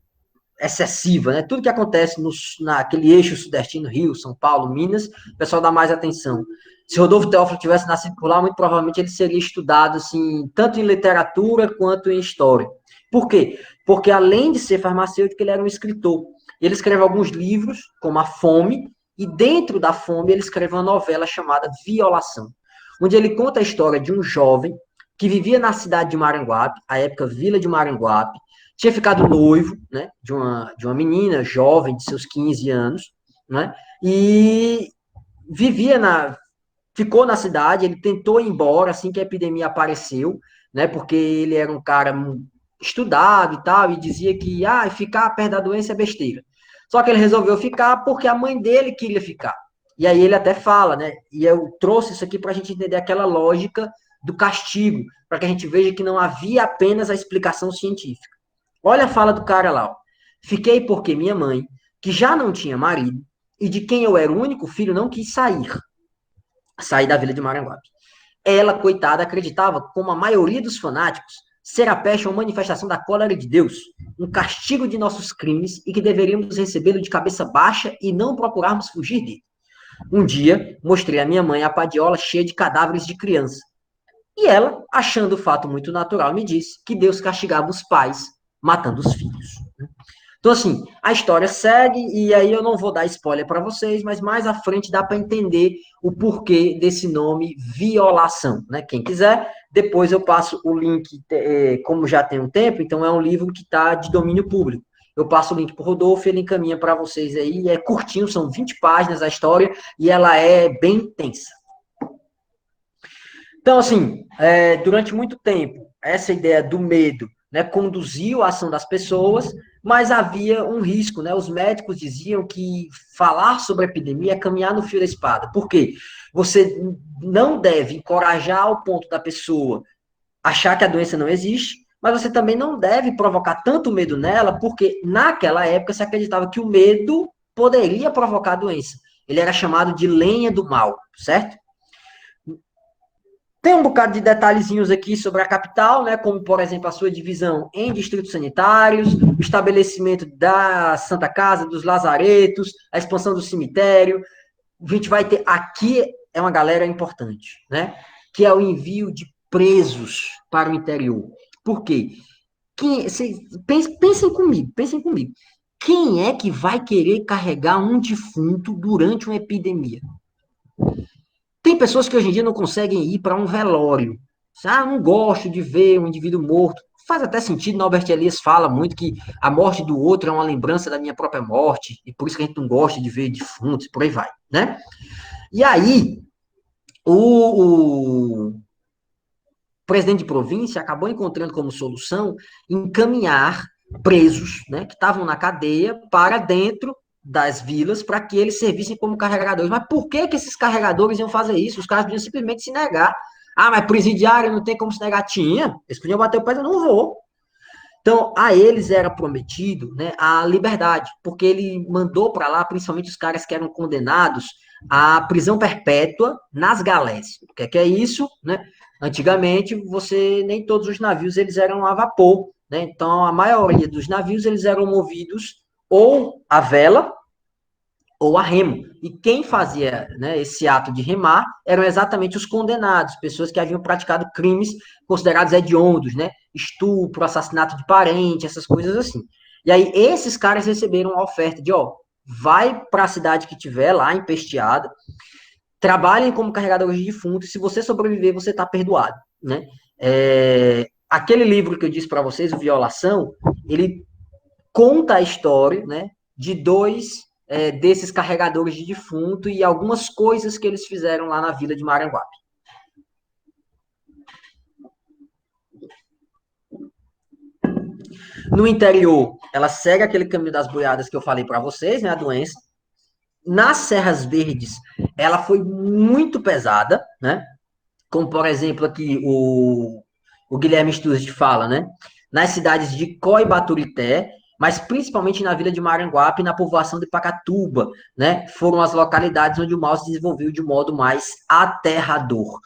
excessiva, né, tudo que acontece naquele eixo sudestino, Rio, São Paulo, Minas, o pessoal dá mais atenção. Se Rodolfo Teófilo tivesse nascido por lá, muito provavelmente ele seria estudado, assim, tanto em literatura quanto em história. Por quê? porque além de ser farmacêutico, ele era um escritor. Ele escreve alguns livros, como A Fome, e dentro da Fome ele escreve uma novela chamada Violação, onde ele conta a história de um jovem que vivia na cidade de Maranguape, à época Vila de Maranguape, tinha ficado noivo, né, de uma menina jovem, de seus 15 anos, né, e ficou na cidade, ele tentou ir embora assim que a epidemia apareceu, né, porque ele era um cara estudado e tal, e dizia que ficar perto da doença é besteira. Só que ele resolveu ficar porque a mãe dele queria ficar. E aí ele até fala, né, e eu trouxe isso aqui para a gente entender aquela lógica do castigo, para que a gente veja que não havia apenas a explicação científica. Olha a fala do cara lá, ó. Fiquei porque minha mãe, que já não tinha marido, e de quem eu era o único filho, não quis sair da vila de Maranguape. Ela, coitada, acreditava, como a maioria dos fanáticos, ser a peste uma manifestação da cólera de Deus, um castigo de nossos crimes e que deveríamos recebê-lo de cabeça baixa e não procurarmos fugir dele. Um dia, mostrei à minha mãe a padiola cheia de cadáveres de criança. E ela, achando o fato muito natural, me disse que Deus castigava os pais matando os filhos. Então, assim, a história segue, e aí eu não vou dar spoiler para vocês, mas mais à frente dá para entender o porquê desse nome Violação, né? Quem quiser, depois eu passo o link, como já tem um tempo, então é um livro que está de domínio público. Eu passo o link para o Rodolfo, ele encaminha para vocês aí, é curtinho, são 20 páginas a história, e ela é bem intensa. Então, assim, durante muito tempo, essa ideia do medo, né, conduziu a ação das pessoas, mas havia um risco, né? Os médicos diziam que falar sobre a epidemia é caminhar no fio da espada. Por quê? Você não deve encorajar ao ponto da pessoa achar que a doença não existe, mas você também não deve provocar tanto medo nela, porque naquela época se acreditava que o medo poderia provocar a doença. Ele era chamado de lenha do mal, certo? Tem um bocado de detalhezinhos aqui sobre a capital, né, como, por exemplo, a sua divisão em distritos sanitários, o estabelecimento da Santa Casa, dos lazaretos, a expansão do cemitério. A gente vai ter aqui, é uma galera importante, né, que é o envio de presos para o interior. Por quê? Pensem comigo. Quem é que vai querer carregar um defunto durante uma epidemia? Tem pessoas que hoje em dia não conseguem ir para um velório. Não gosto de ver um indivíduo morto. Faz até sentido, Norbert Elias fala muito que a morte do outro é uma lembrança da minha própria morte, e por isso que a gente não gosta de ver defuntos, por aí vai, né? E aí, o presidente de província acabou encontrando como solução encaminhar presos, né, que estavam na cadeia para dentro das vilas para que eles servissem como carregadores. Mas por que esses carregadores iam fazer isso? Os caras podiam simplesmente se negar. Mas presidiário não tem como se negar. Tinha. Eles podiam bater o pé, eu não vou. Então, a eles era prometido, né, a liberdade, porque ele mandou para lá, principalmente os caras que eram condenados à prisão perpétua nas galés. O que é isso? Né? Antigamente, nem todos os navios eles eram a vapor, né? Então, a maioria dos navios eles eram movidos ou a vela ou a remo. E quem fazia, né, esse ato de remar eram exatamente os condenados, pessoas que haviam praticado crimes considerados hediondos, né? Estupro, assassinato de parente, essas coisas assim. E aí esses caras receberam a oferta de, vai para a cidade que tiver lá, empesteada, trabalhem como carregadores de defuntos, se você sobreviver, você está perdoado, né? Aquele livro que eu disse para vocês, o Violação, ele conta a história, né, de dois desses carregadores de defunto e algumas coisas que eles fizeram lá na vila de Maranguape. No interior, ela segue aquele caminho das boiadas que eu falei para vocês, né, a doença. Nas Serras Verdes, ela foi muito pesada, né? Como, por exemplo, aqui o Guilherme Sturges fala, né? Nas cidades de Có e Baturité, mas principalmente na vila de Maranguape e na povoação de Pacatuba, né? Foram as localidades onde o mal se desenvolveu de modo mais aterrador.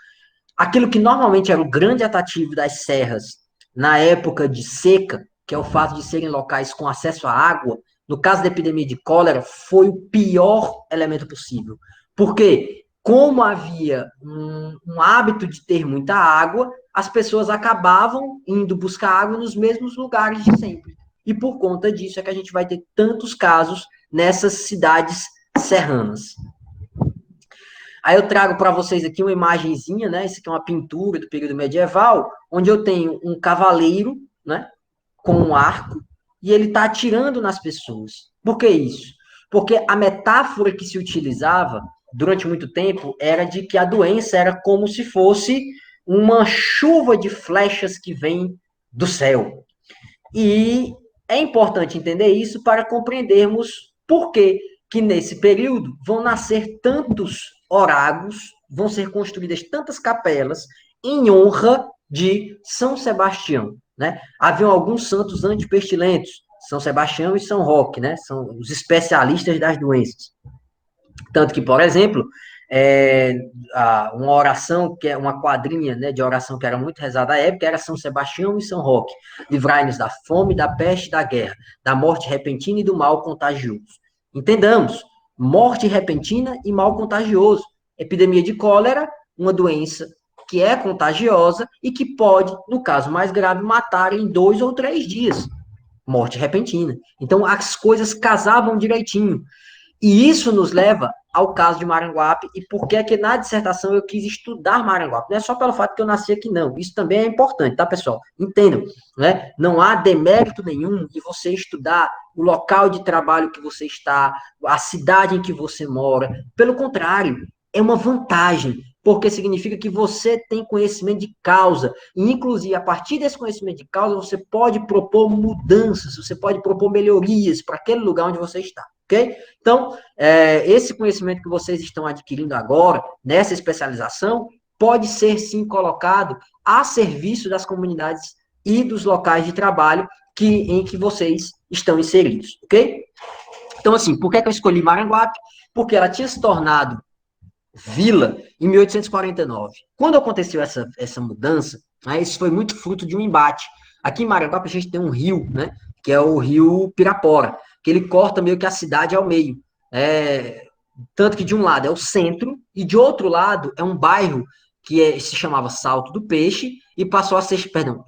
Aquilo que normalmente era o grande atrativo das serras na época de seca, que é o fato de serem locais com acesso à água, no caso da epidemia de cólera, foi o pior elemento possível. Por quê? Como havia um hábito de ter muita água, as pessoas acabavam indo buscar água nos mesmos lugares de sempre. e por conta disso é que a gente vai ter tantos casos nessas cidades serranas. Aí eu trago para vocês aqui uma imagenzinha, né? Isso aqui é uma pintura do período medieval, onde eu tenho um cavaleiro, né? Com um arco, e ele está atirando nas pessoas. Por que isso? Porque a metáfora que se utilizava durante muito tempo era de que a doença era como se fosse uma chuva de flechas que vem do céu. E é importante entender isso para compreendermos por que nesse período vão nascer tantos oragos, vão ser construídas tantas capelas em honra de São Sebastião, né? Haviam alguns santos antipestilentos, São Sebastião e São Roque, né? São os especialistas das doenças. Tanto que, por exemplo, uma oração, que é uma quadrinha, né, de oração que era muito rezada à época, era São Sebastião e São Roque. Livrai-nos da fome, da peste, da guerra, da morte repentina e do mal contagioso. Entendamos, morte repentina e mal contagioso. Epidemia de cólera, uma doença que é contagiosa e que pode, no caso mais grave, matar em 2 ou 3 dias. Morte repentina. Então, as coisas casavam direitinho. E isso nos leva ao caso de Maranguape e por que na dissertação eu quis estudar Maranguape. Não é só pelo fato que eu nasci aqui, não. Isso também é importante, tá, pessoal? Entendam, né? Não há demérito nenhum de você estudar o local de trabalho que você está, a cidade em que você mora. Pelo contrário, é uma vantagem, porque significa que você tem conhecimento de causa. E, inclusive, a partir desse conhecimento de causa, você pode propor mudanças, você pode propor melhorias para aquele lugar onde você está. Ok? Então, esse conhecimento que vocês estão adquirindo agora, nessa especialização, pode ser, sim, colocado a serviço das comunidades e dos locais de trabalho em que vocês estão inseridos, ok? Então, assim, por que eu escolhi Maranguape? Porque ela tinha se tornado vila em 1849. Quando aconteceu essa mudança, né, isso foi muito fruto de um embate. Aqui em Maranguape a gente tem um rio, né, que é o rio Pirapora, que ele corta meio que a cidade ao meio. Tanto que de um lado é o centro e de outro lado é um bairro que se chamava Salto do Peixe e passou a ser,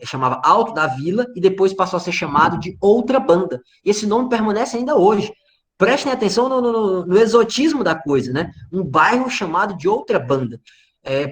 chamava Alto da Vila e depois passou a ser chamado de Outra Banda. Esse nome permanece ainda hoje. Prestem atenção no exotismo da coisa, né? Um bairro chamado de Outra Banda.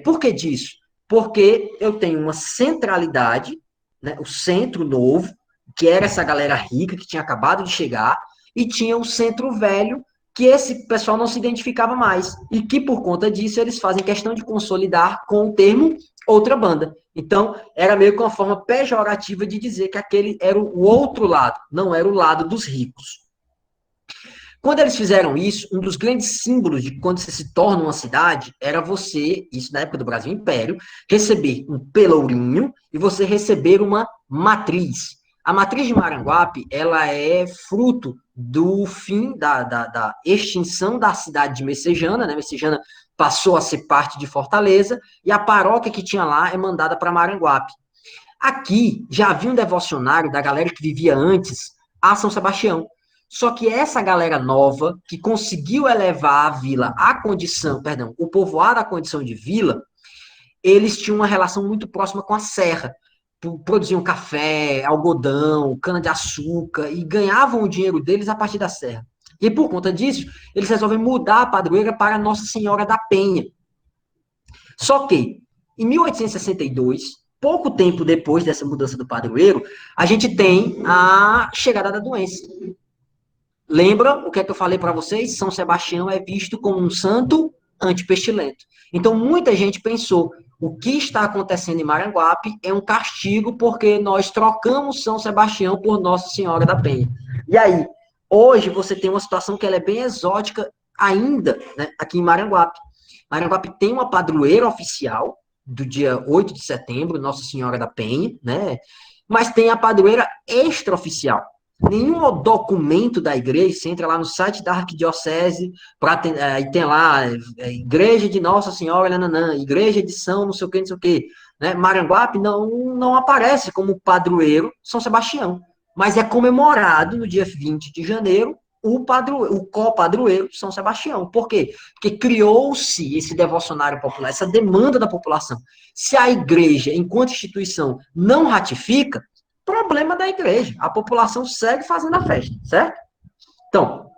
Por que disso? Porque eu tenho uma centralidade, né? O centro novo, que era essa galera rica que tinha acabado de chegar, e tinha o centro velho, que esse pessoal não se identificava mais, e que, por conta disso, eles fazem questão de consolidar com o termo Outra Banda. Então, era meio que uma forma pejorativa de dizer que aquele era o outro lado, não era o lado dos ricos. Quando eles fizeram isso, um dos grandes símbolos de quando você se torna uma cidade era você, isso na época do Brasil Império, receber um pelourinho e você receber uma matriz. A matriz de Maranguape, ela é fruto do fim da extinção da cidade de Messejana, né? Messejana passou a ser parte de Fortaleza e a paróquia que tinha lá é mandada para Maranguape. Aqui já havia um devocionário da galera que vivia antes a São Sebastião. Só que essa galera nova, que conseguiu elevar a vila à condição, o povoado à condição de vila, eles tinham uma relação muito próxima com a serra. Produziam café, algodão, cana-de-açúcar e ganhavam o dinheiro deles a partir da serra. E por conta disso, eles resolvem mudar a padroeira para Nossa Senhora da Penha. Só que, em 1862, pouco tempo depois dessa mudança do padroeiro, a gente tem a chegada da doença. Lembra o que é que eu falei para vocês? São Sebastião é visto como um santo antipestilento. Então, muita gente pensou, o que está acontecendo em Maranguape é um castigo porque nós trocamos São Sebastião por Nossa Senhora da Penha. E aí, hoje você tem uma situação que ela é bem exótica ainda, né, aqui em Maranguape. Maranguape tem uma padroeira oficial do dia 8 de setembro, Nossa Senhora da Penha, né? Mas tem a padroeira extraoficial. Nenhum documento da igreja, você entra lá no site da arquidiocese, e tem lá, igreja de Nossa Senhora, nananã, igreja de São, não sei o que, né? Maranguape não aparece como padroeiro São Sebastião, mas é comemorado no dia 20 de janeiro o copadroeiro São Sebastião. Por quê? Porque criou-se esse devocionário popular, essa demanda da população. Se a igreja, enquanto instituição, não ratifica, problema da igreja. A população segue fazendo a festa, certo? Então,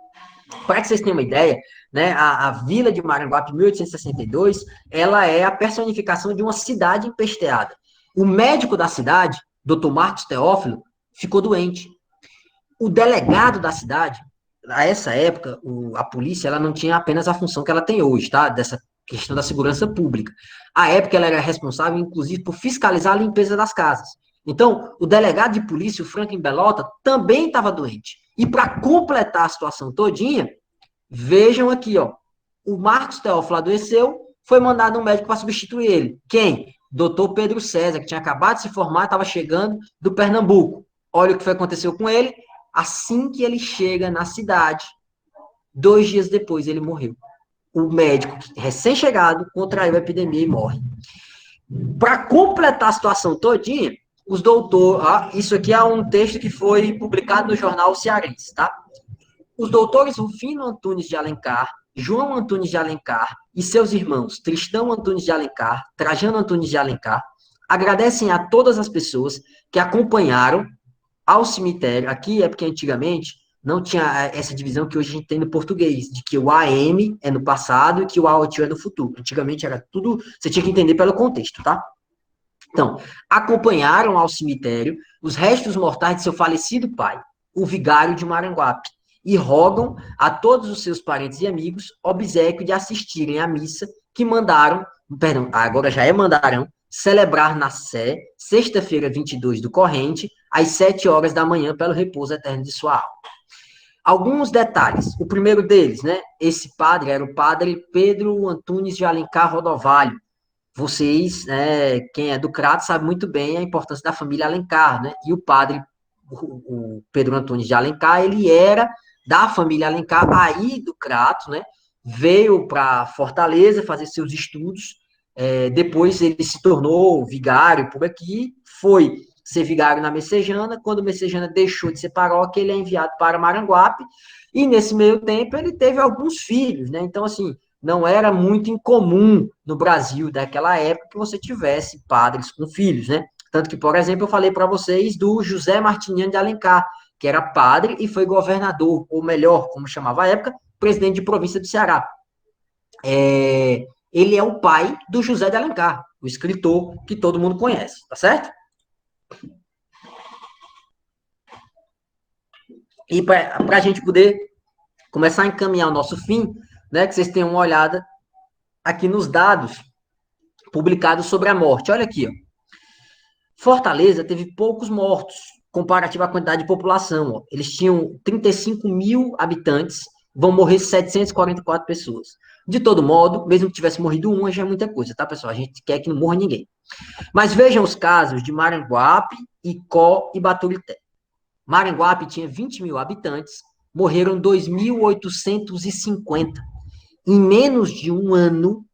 para que vocês tenham uma ideia, né, a Vila de Maranguape, 1862, ela é a personificação de uma cidade empesteada. O médico da cidade, Dr. Marcos Teófilo, ficou doente. O delegado da cidade, a essa época, a polícia, ela não tinha apenas a função que ela tem hoje, tá? Dessa questão da segurança pública. À época, ela era responsável, inclusive, por fiscalizar a limpeza das casas. Então, o delegado de polícia, o Franklin Belota, também estava doente. E para completar a situação todinha, vejam aqui, ó, o Marcos Teófilo adoeceu, foi mandado um médico para substituir ele. Quem? Doutor Pedro César, que tinha acabado de se formar, estava chegando do Pernambuco. Olha o que aconteceu com ele. Assim que ele chega na cidade, 2 dias depois ele morreu. O médico, recém-chegado, contraiu a epidemia e morre. Para completar a situação todinha, os doutores... isso aqui é um texto que foi publicado no jornal Cearense, tá? Os doutores Rufino Antunes de Alencar, João Antunes de Alencar e seus irmãos Tristão Antunes de Alencar, Trajano Antunes de Alencar, agradecem a todas as pessoas que acompanharam ao cemitério. Aqui é porque antigamente não tinha essa divisão que hoje a gente tem no português, de que o AM é no passado e que o AOTIO é no futuro. Antigamente era tudo, você tinha que entender pelo contexto, tá? Então, acompanharam ao cemitério os restos mortais de seu falecido pai, o vigário de Maranguape, e rogam a todos os seus parentes e amigos obséquio de assistirem à missa que mandaram, perdão, agora já é mandarão, celebrar na Sé, sexta-feira 22 do corrente, às 7 horas da manhã, pelo repouso eterno de sua alma. Alguns detalhes. O primeiro deles, né? Esse padre era o padre Pedro Antunes de Alencar Rodovalho. Vocês, quem é do Crato, sabe muito bem a importância da família Alencar, né? E o padre, o Pedro Antunes de Alencar, ele era da família Alencar, aí do Crato, né? Veio para Fortaleza fazer seus estudos. Depois ele se tornou vigário por aqui, foi ser vigário na Messejana. Quando Messejana deixou de ser paróquia, ele é enviado para Maranguape, e nesse meio tempo ele teve alguns filhos, né? Então, assim, não era muito incomum no Brasil daquela época que você tivesse padres com filhos, né? Tanto que, por exemplo, eu falei para vocês do José Martiniano de Alencar, que era padre e foi governador, ou melhor, como chamava a época, presidente de província do Ceará. Ele é o pai do José de Alencar, o escritor que todo mundo conhece, tá certo? E para a gente poder começar a encaminhar o nosso fim, né, que vocês tenham uma olhada aqui nos dados publicados sobre a morte. Olha aqui, ó. Fortaleza teve poucos mortos, comparativo à quantidade de população. Ó. Eles tinham 35 mil habitantes, vão morrer 744 pessoas. De todo modo, mesmo que tivesse morrido uma, já é muita coisa, tá, pessoal? A gente quer que não morra ninguém. Mas vejam os casos de Maranguape, Icó e Baturité. Maranguape tinha 20 mil habitantes, morreram 2.850. Em menos de um ano,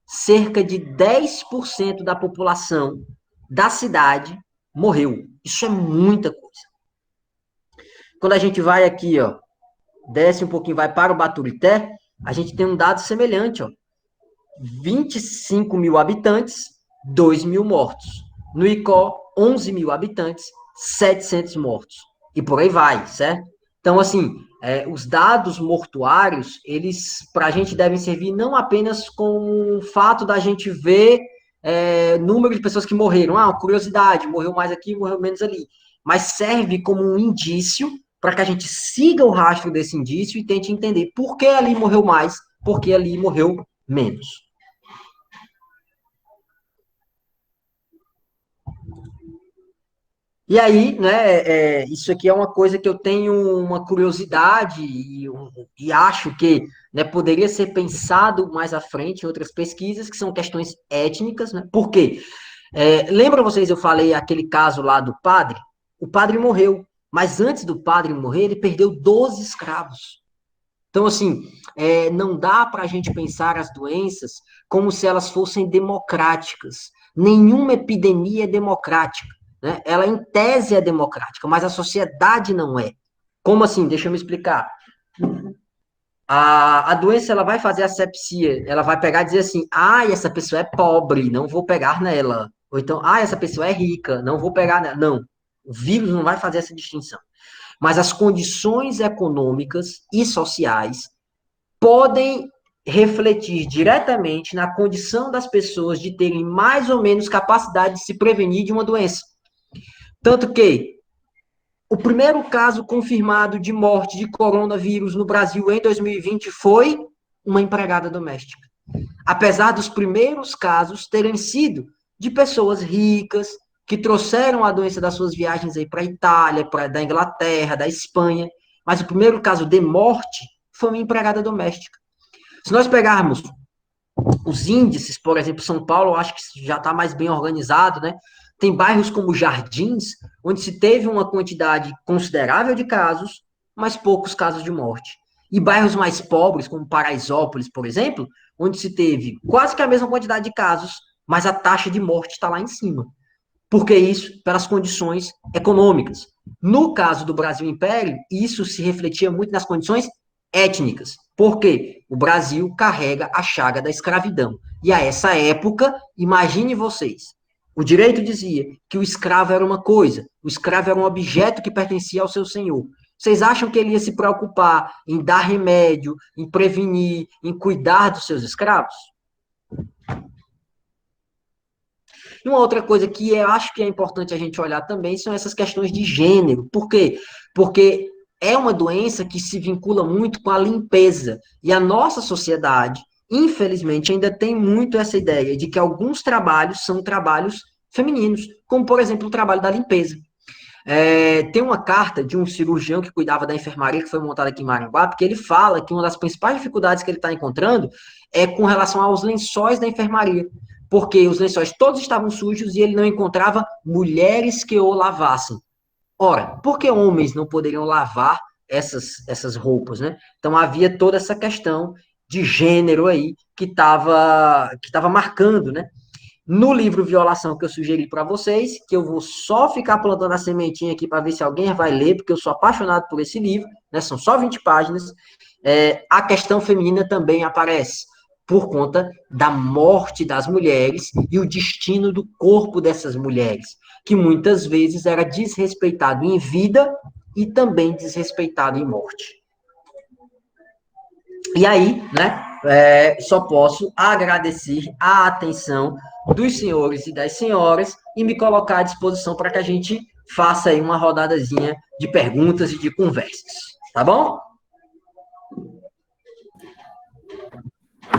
cerca de 10% da população da cidade morreu. Isso é muita coisa. Quando a gente vai aqui, ó, desce um pouquinho, vai para o Baturité, a gente tem um dado semelhante, ó. 25 mil habitantes, 2 mil mortos. No Icó, 11 mil habitantes, 700 mortos. E por aí vai, certo? Então, assim, os dados mortuários, eles, para a gente, devem servir não apenas com o fato da gente ver número de pessoas que morreram. Curiosidade, morreu mais aqui, morreu menos ali. Mas serve como um indício para que a gente siga o rastro desse indício e tente entender por que ali morreu mais, por que ali morreu menos. E aí, né, isso aqui é uma coisa que eu tenho uma curiosidade e acho que, né, poderia ser pensado mais à frente em outras pesquisas, que são questões étnicas, né? Por quê? Lembram vocês, eu falei aquele caso lá do padre? O padre morreu, mas antes do padre morrer, ele perdeu 12 escravos. Então, assim, não dá para a gente pensar as doenças como se elas fossem democráticas. Nenhuma epidemia é democrática. Né? Ela, em tese, é democrática, mas a sociedade não é. Como assim? Deixa eu me explicar. A doença, ela vai fazer asepsia, ela vai pegar e dizer assim, essa pessoa é pobre, não vou pegar nela. Ou então, essa pessoa é rica, não vou pegar nela. Não. O vírus não vai fazer essa distinção. Mas as condições econômicas e sociais podem refletir diretamente na condição das pessoas de terem mais ou menos capacidade de se prevenir de uma doença. Tanto que o primeiro caso confirmado de morte de coronavírus no Brasil em 2020 foi uma empregada doméstica. Apesar dos primeiros casos terem sido de pessoas ricas, que trouxeram a doença das suas viagens aí para a Itália, da Inglaterra, da Espanha, mas o primeiro caso de morte foi uma empregada doméstica. Se nós pegarmos os índices, por exemplo, São Paulo, eu acho que já está mais bem organizado, né? Tem bairros como Jardins, onde se teve uma quantidade considerável de casos, mas poucos casos de morte. E bairros mais pobres, como Paraisópolis, por exemplo, onde se teve quase que a mesma quantidade de casos, mas a taxa de morte está lá em cima. Por que isso? Pelas condições econômicas. No caso do Brasil Império, isso se refletia muito nas condições étnicas. Por quê? O Brasil carrega a chaga da escravidão. E a essa época, imagine vocês, o direito dizia que o escravo era uma coisa, o escravo era um objeto que pertencia ao seu senhor. Vocês acham que ele ia se preocupar em dar remédio, em prevenir, em cuidar dos seus escravos? E uma outra coisa que eu acho que é importante a gente olhar também são essas questões de gênero. Por quê? Porque é uma doença que se vincula muito com a limpeza. E a nossa sociedade, infelizmente, ainda tem muito essa ideia de que alguns trabalhos são trabalhos femininos, como, por exemplo, o trabalho da limpeza. Tem uma carta de um cirurgião que cuidava da enfermaria, que foi montada aqui em Maranguá, porque ele fala que uma das principais dificuldades que ele está encontrando é com relação aos lençóis da enfermaria, porque os lençóis todos estavam sujos e ele não encontrava mulheres que o lavassem. Ora, por que homens não poderiam lavar essas roupas, né? Então havia toda essa questão de gênero aí que estava marcando, né? No livro Violação, que eu sugeri para vocês, que eu vou só ficar plantando a sementinha aqui para ver se alguém vai ler, porque eu sou apaixonado por esse livro, né? São só 20 páginas. A questão feminina também aparece, por conta da morte das mulheres e o destino do corpo dessas mulheres, que muitas vezes era desrespeitado em vida e também desrespeitado em morte. E aí, né, só posso agradecer a atenção dos senhores e das senhoras e me colocar à disposição para que a gente faça aí uma rodadazinha de perguntas e de conversas. Tá bom?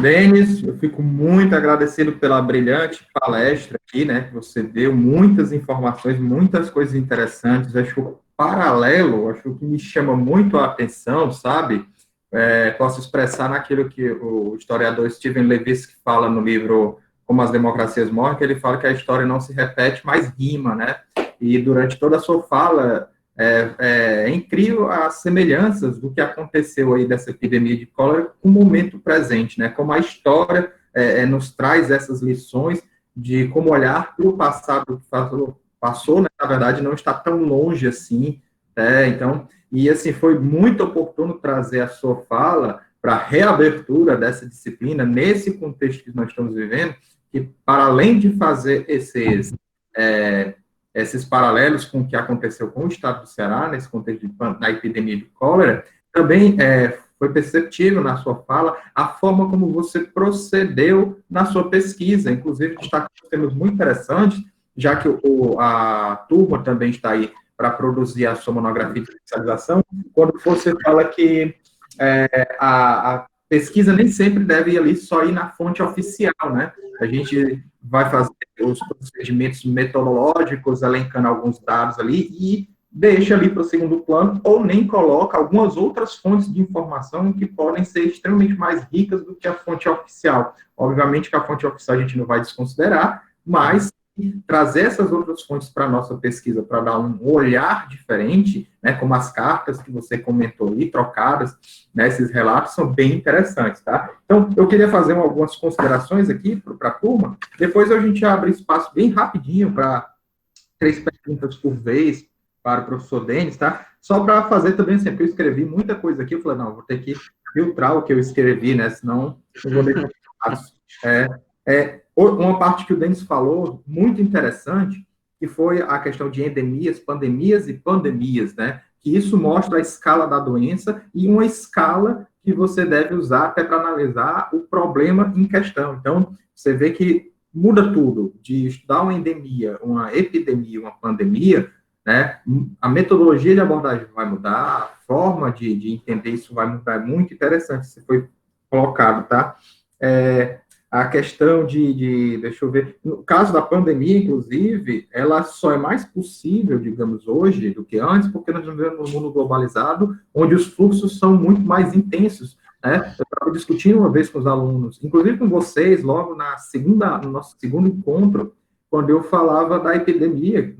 Denis, eu fico muito agradecido pela brilhante palestra aqui, né? Que você deu muitas informações, muitas coisas interessantes. Acho que o paralelo, acho que me chama muito a atenção, sabe? Posso expressar naquilo que o historiador Steven Levitsky fala no livro Como as Democracias Morrem, que ele fala que a história não se repete, mas rima, né? E durante toda a sua fala, é incrível as semelhanças do que aconteceu aí dessa epidemia de cólera com o momento presente, né? Como a história nos traz essas lições de como olhar para o passado que passou, né? Na verdade, não está tão longe assim, então, e assim, foi muito oportuno trazer a sua fala para a reabertura dessa disciplina nesse contexto que nós estamos vivendo, que para além de fazer esses paralelos com o que aconteceu com o estado do Ceará, nesse contexto da epidemia de cólera, também foi perceptível na sua fala a forma como você procedeu na sua pesquisa, inclusive destacando temas muito interessantes, já que a turma também está aí para produzir a sua monografia de especialização, quando você fala que a pesquisa nem sempre deve ir ali só ir na fonte oficial, né? A gente vai fazer os procedimentos metodológicos, elencando alguns dados ali e deixa ali para o segundo plano, ou nem coloca algumas outras fontes de informação que podem ser extremamente mais ricas do que a fonte oficial. Obviamente que a fonte oficial a gente não vai desconsiderar, mas trazer essas outras fontes para a nossa pesquisa, para dar um olhar diferente, né, como as cartas que você comentou ali, trocadas, né, esses relatos são bem interessantes, tá? Então, eu queria fazer algumas considerações aqui para a turma, depois a gente abre espaço bem rapidinho para 3 perguntas por vez para o professor Denis, tá? Só para fazer também, assim, porque eu escrevi muita coisa aqui, eu falei, não, vou ter que filtrar o que eu escrevi, né, senão não vou deixar uma parte que o Denis falou, muito interessante, que foi a questão de endemias, pandemias e pandemias, né? Que isso mostra a escala da doença e uma escala que você deve usar até para analisar o problema em questão. Então, você vê que muda tudo, de estudar uma endemia, uma epidemia, uma pandemia, né? A metodologia de abordagem vai mudar, a forma de entender isso vai mudar, é muito interessante, isso foi colocado, tá? A questão deixa eu ver, no caso da pandemia, inclusive, ela só é mais possível, digamos, hoje do que antes, porque nós vivemos num mundo globalizado, onde os fluxos são muito mais intensos, né? Eu estava discutindo uma vez com os alunos, inclusive com vocês, logo no nosso segundo encontro, quando eu falava da epidemia,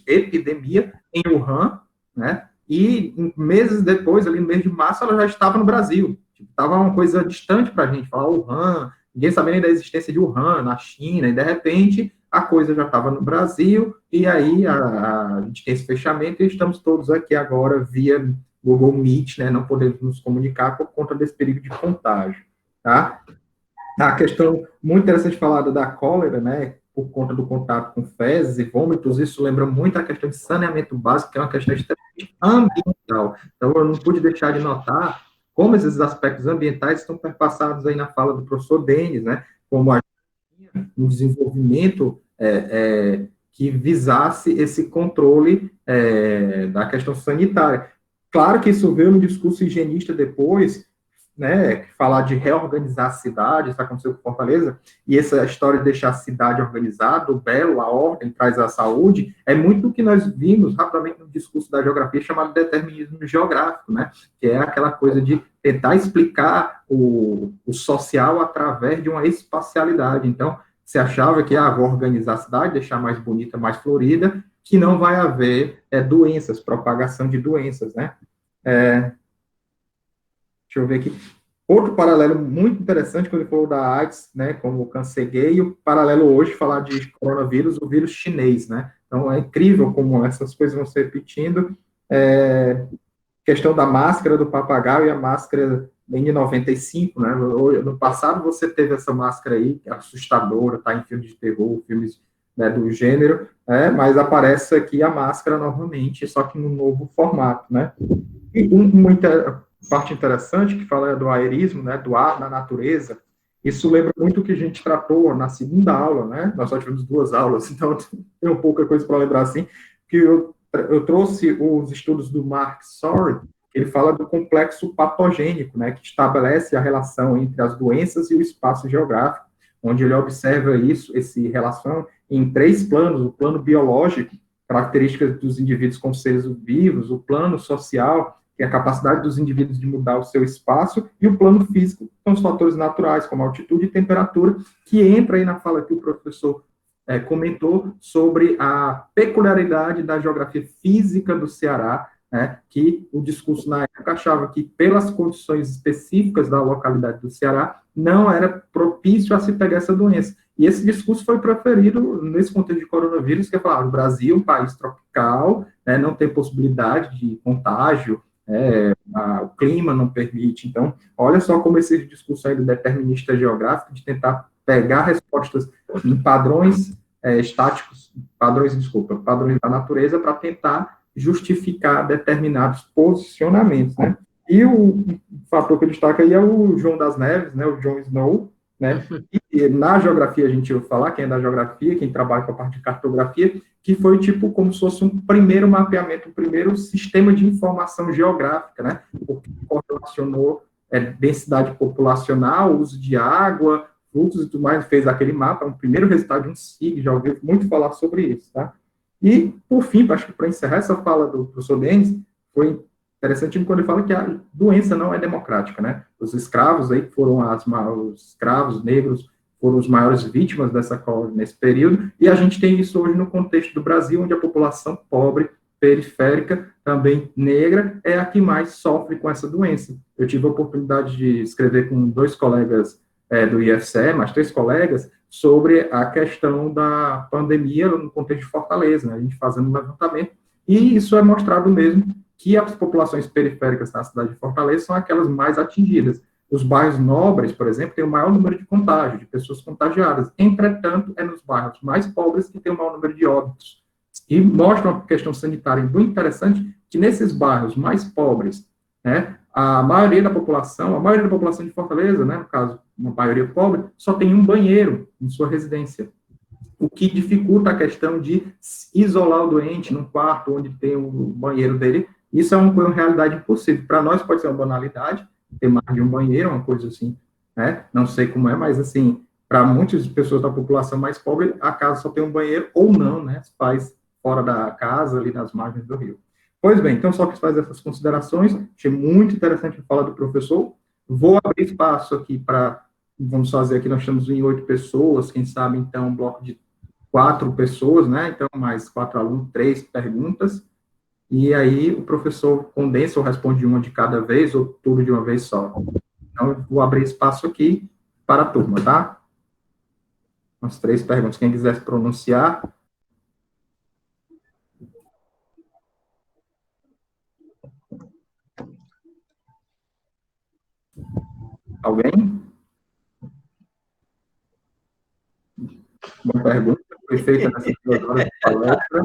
epidemia em Wuhan, né? E meses depois, ali no mês de março, ela já estava no Brasil. Estava uma coisa distante para a gente, falar Wuhan, ninguém sabia nem da existência de Wuhan na China, e de repente a coisa já estava no Brasil, e aí a gente tem esse fechamento e estamos todos aqui agora via Google Meet, né? Não podemos nos comunicar por conta desse perigo de contágio, tá? A questão muito interessante falada da cólera, né, por conta do contato com fezes e vômitos, isso lembra muito a questão de saneamento básico, que é uma questão extremamente ambiental. Então, eu não pude deixar de notar como esses aspectos ambientais estão perpassados aí na fala do professor Denis, né, como um desenvolvimento que visasse esse controle da questão sanitária. Claro que isso veio no discurso higienista depois, né, falar de reorganizar a cidade, isso aconteceu com Fortaleza, e essa história de deixar a cidade organizada, o belo, a ordem, traz a saúde, é muito do que nós vimos rapidamente no discurso da geografia, chamado determinismo geográfico, né, que é aquela coisa de tentar explicar o social através de uma espacialidade. Então, se achava que, vou organizar a cidade, deixar mais bonita, mais florida, que não vai haver doenças, propagação de doenças, né. Deixa eu ver aqui. Outro paralelo muito interessante, quando ele falou da AIDS, né, como o câncer gay, e o paralelo hoje, falar de coronavírus, o vírus chinês, né? Então, é incrível como essas coisas vão se repetindo. Questão da máscara do papagaio e a máscara N95, né? No passado, você teve essa máscara aí, que é assustadora, tá em filmes de terror, filmes, né, do gênero, mas aparece aqui a máscara novamente, só que no novo formato, né? E muita parte interessante que fala do aerismo, né, do ar na natureza, isso lembra muito o que a gente tratou na segunda aula, né, nós só tivemos 2 aulas, então tem um pouca coisa para lembrar assim, que eu trouxe os estudos do Mark Sorry, ele fala do complexo patogênico, né, que estabelece a relação entre as doenças e o espaço geográfico, onde ele observa essa relação em 3 planos, o plano biológico, características dos indivíduos como seres vivos, o plano social, que é a capacidade dos indivíduos de mudar o seu espaço, e o plano físico, que são os fatores naturais, como altitude e temperatura, que entra aí na fala que o professor comentou sobre a peculiaridade da geografia física do Ceará, né, que o discurso na época achava que, pelas condições específicas da localidade do Ceará, não era propício a se pegar essa doença. E esse discurso foi preferido nesse contexto de coronavírus, que é falar, o Brasil, um país tropical, né, não tem possibilidade de contágio, o clima não permite. Então, olha só como esse discurso aí do determinista geográfico, de tentar pegar respostas em padrões padrões da natureza, para tentar justificar determinados posicionamentos, né? E o fator que eu destaco aí é o João das Neves, né, o John Snow, né? E na geografia a gente ouve falar, quem é da geografia, quem trabalha com a parte de cartografia, que foi tipo como se fosse um primeiro mapeamento, um primeiro sistema de informação geográfica, né? Porque correlacionou densidade populacional, uso de água, fluxos e tudo mais, fez aquele mapa, um primeiro resultado de um SIG, já ouviu muito falar sobre isso, tá? E, por fim, acho que para encerrar essa fala do professor Denis, foi interessante quando ele fala que a doença não é democrática, né? Os escravos aí foram os escravos negros foram os maiores vítimas dessa cólera nesse período, e a gente tem isso hoje no contexto do Brasil, onde a população pobre, periférica, também negra, é a que mais sofre com essa doença. Eu tive a oportunidade de escrever com 2 colegas do IFCE, mais 3 colegas, sobre a questão da pandemia no contexto de Fortaleza, né? A gente fazendo um levantamento, e isso é mostrado mesmo que as populações periféricas da cidade de Fortaleza são aquelas mais atingidas. Os bairros nobres, por exemplo, têm o maior número de contágio, de pessoas contagiadas. Entretanto, é nos bairros mais pobres que tem o maior número de óbitos. E mostra uma questão sanitária muito interessante, que nesses bairros mais pobres, né, a maioria da população de Fortaleza, né, no caso, uma maioria pobre, só tem um banheiro em sua residência, o que dificulta a questão de isolar o doente num quarto onde tem o banheiro dele. Isso é uma realidade impossível. Para nós pode ser uma banalidade, ter mais de um banheiro, uma coisa assim, né? Não sei como é, mas assim, para muitas pessoas da população mais pobre, a casa só tem um banheiro ou não, né? Se faz fora da casa, ali nas margens do rio. Pois bem, então só que faz essas considerações, achei muito interessante a fala do professor. Vou abrir espaço aqui para, vamos fazer aqui, nós estamos em 8 pessoas, quem sabe então um bloco de 4 pessoas, né? Então, mais 4 alunos, 3 perguntas, e aí o professor condensa ou responde uma de cada vez, ou tudo de uma vez só. Então, eu vou abrir espaço aqui para a turma, tá? As 3 perguntas. Quem quiser se pronunciar. Alguém? Uma pergunta foi feita nessas 2 horas de palestra.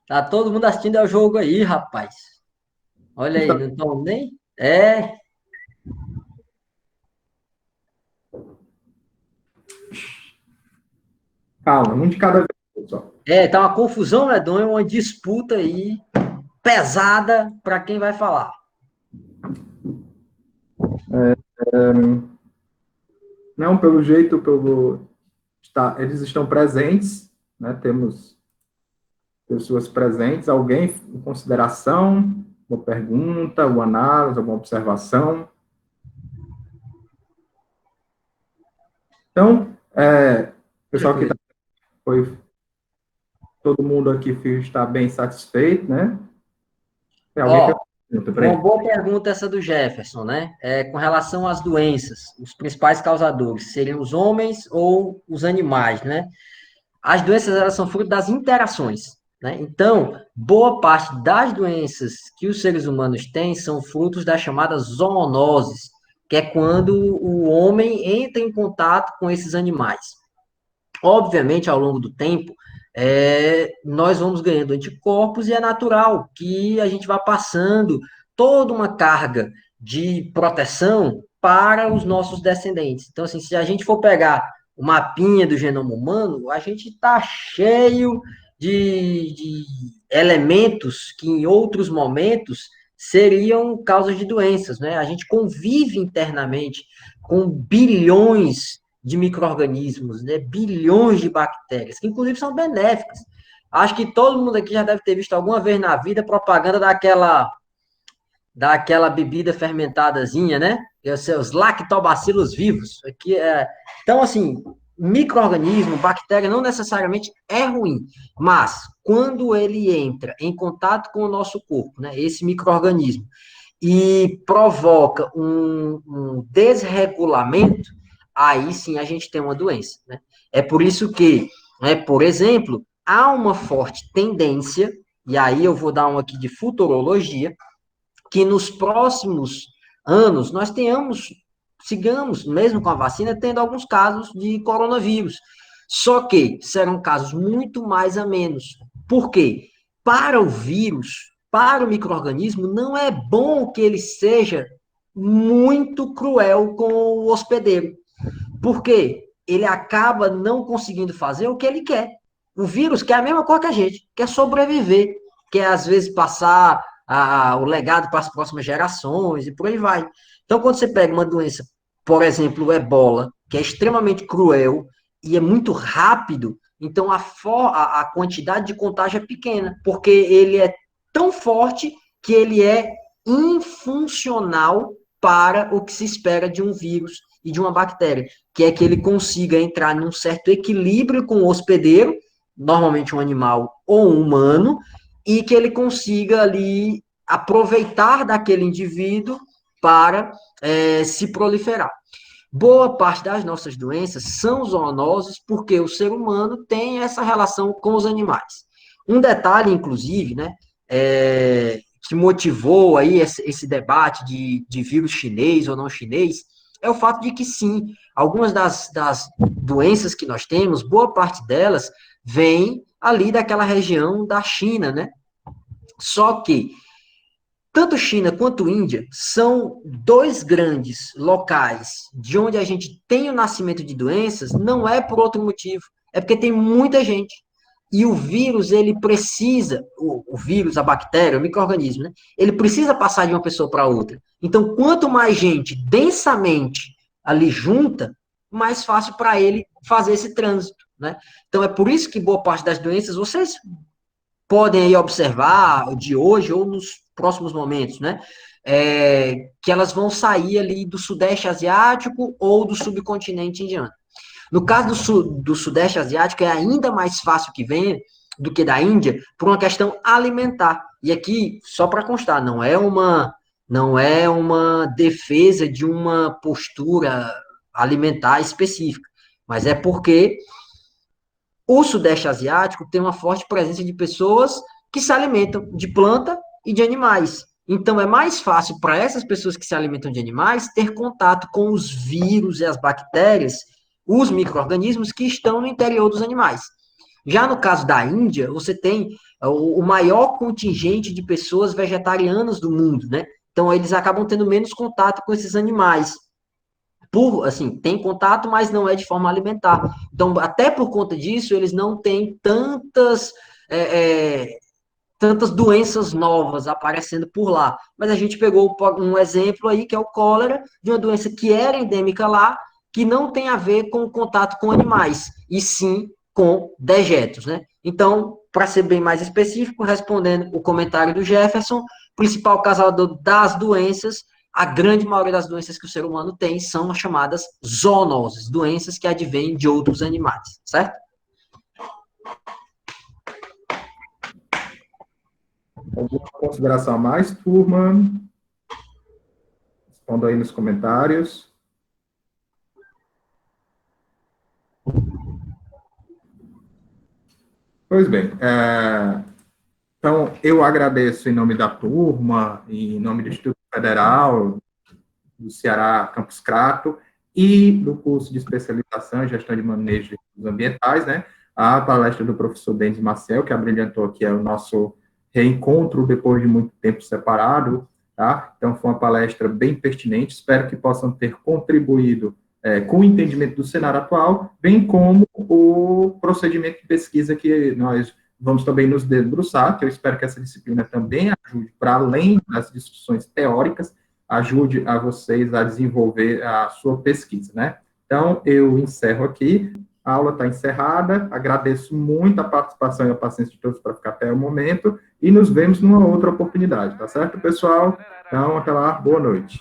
Tá todo mundo assistindo ao jogo aí, rapaz. Olha aí, não estão nem? É, Calma, um de cada vez, pessoal. tá uma confusão, né, Dom? É uma disputa aí pesada para quem vai falar. Não, pelo jeito, eles estão presentes, né? Temos pessoas presentes. Alguém em consideração? Uma pergunta, uma análise, alguma observação? Então, pessoal que foi todo mundo aqui está bem satisfeito, né? Tem alguém que Ó, pergunta, uma peraí. boa pergunta essa do Jefferson, né? Com relação às doenças, os principais causadores seriam os homens ou os animais, né? As doenças, elas são fruto das interações, né? Então, boa parte das doenças que os seres humanos têm são frutos das chamadas zoonoses, que é quando o homem entra em contato com esses animais. Obviamente, ao longo do tempo, nós vamos ganhando anticorpos e é natural que a gente vá passando toda uma carga de proteção para os nossos descendentes. Então, assim, se a gente for pegar o mapinha do genoma humano, a gente está cheio de elementos que em outros momentos seriam causas de doenças, né? A gente convive internamente com bilhões de micro-organismos, né? Bilhões de bactérias, que inclusive são benéficas. Acho que todo mundo aqui já deve ter visto alguma vez na vida propaganda daquela bebida fermentadazinha, né? Os lactobacilos vivos. Então, assim, micro-organismo, bactéria, não necessariamente é ruim, mas quando ele entra em contato com o nosso corpo, né? Esse micro-organismo, e provoca um desregulamento, aí sim a gente tem uma doença, né? É por isso que, né, por exemplo, há uma forte tendência, e aí eu vou dar um aqui de futurologia, que nos próximos anos nós sigamos, mesmo com a vacina, tendo alguns casos de coronavírus. Só que serão casos muito mais a menos. Por quê? Para o vírus, para o micro-organismo, não é bom que ele seja muito cruel com o hospedeiro. Por quê? Ele acaba não conseguindo fazer o que ele quer. O vírus quer a mesma coisa que a gente, quer sobreviver, quer às vezes passar o legado para as próximas gerações e por aí vai. Então, quando você pega uma doença, por exemplo, o ebola, que é extremamente cruel e é muito rápido, então a quantidade de contágio é pequena, porque ele é tão forte que ele é infuncional para o que se espera de um vírus e de uma bactéria, que é que ele consiga entrar num certo equilíbrio com o hospedeiro, normalmente um animal ou um humano, e que ele consiga ali aproveitar daquele indivíduo para se proliferar. Boa parte das nossas doenças são zoonoses porque o ser humano tem essa relação com os animais. Um detalhe, inclusive, né, que motivou aí esse debate de vírus chinês ou não chinês, é o fato de que, sim, algumas das doenças que nós temos, boa parte delas vem ali daquela região da China, né? Só que tanto China quanto Índia são dois grandes locais de onde a gente tem o nascimento de doenças, não é por outro motivo, é porque tem muita gente. E o vírus, ele precisa, o vírus, a bactéria, o micro-organismo, né? Ele precisa passar de uma pessoa para outra. Então, quanto mais gente densamente ali junta, mais fácil para ele fazer esse trânsito, né? Então, é por isso que boa parte das doenças, vocês podem aí observar de hoje ou nos próximos momentos, né? Que elas vão sair ali do Sudeste Asiático ou do subcontinente indiano. No caso do Sudeste Asiático, é ainda mais fácil que venha do que da Índia, por uma questão alimentar. E aqui, só para constar, não é uma defesa de uma postura alimentar específica, mas é porque o Sudeste Asiático tem uma forte presença de pessoas que se alimentam de planta e de animais. Então, é mais fácil para essas pessoas que se alimentam de animais ter contato com os vírus e as bactérias, os micro-organismos que estão no interior dos animais. Já no caso da Índia, você tem o maior contingente de pessoas vegetarianas do mundo, né? Então, eles acabam tendo menos contato com esses animais. Assim, tem contato, mas não é de forma alimentar. Então, até por conta disso, eles não têm tantas doenças novas aparecendo por lá. Mas a gente pegou um exemplo aí, que é o cólera, de uma doença que era endêmica lá, que não tem a ver com o contato com animais, e sim com dejetos, né? Então, para ser bem mais específico, respondendo o comentário do Jefferson, principal causador das doenças, a grande maioria das doenças que o ser humano tem são as chamadas zoonoses, doenças que advêm de outros animais, certo? Alguma consideração a mais, turma? Responda aí nos comentários. Pois bem, então eu agradeço em nome da turma, em nome do Instituto Federal do Ceará, Campus Crato, e do curso de especialização em gestão de manejo de riscos ambientais, né? A palestra do professor Denis Maciel, que abrilhantou aqui o nosso reencontro depois de muito tempo separado, tá? Então, foi uma palestra bem pertinente, espero que possam ter contribuído com o entendimento do cenário atual, bem como o procedimento de pesquisa que nós vamos também nos debruçar, que eu espero que essa disciplina também ajude, para além das discussões teóricas, ajude a vocês a desenvolver a sua pesquisa, né? Então, eu encerro aqui, a aula está encerrada, agradeço muito a participação e a paciência de todos para ficar até o momento, e nos vemos numa outra oportunidade, tá certo, pessoal? Então, até lá, boa noite.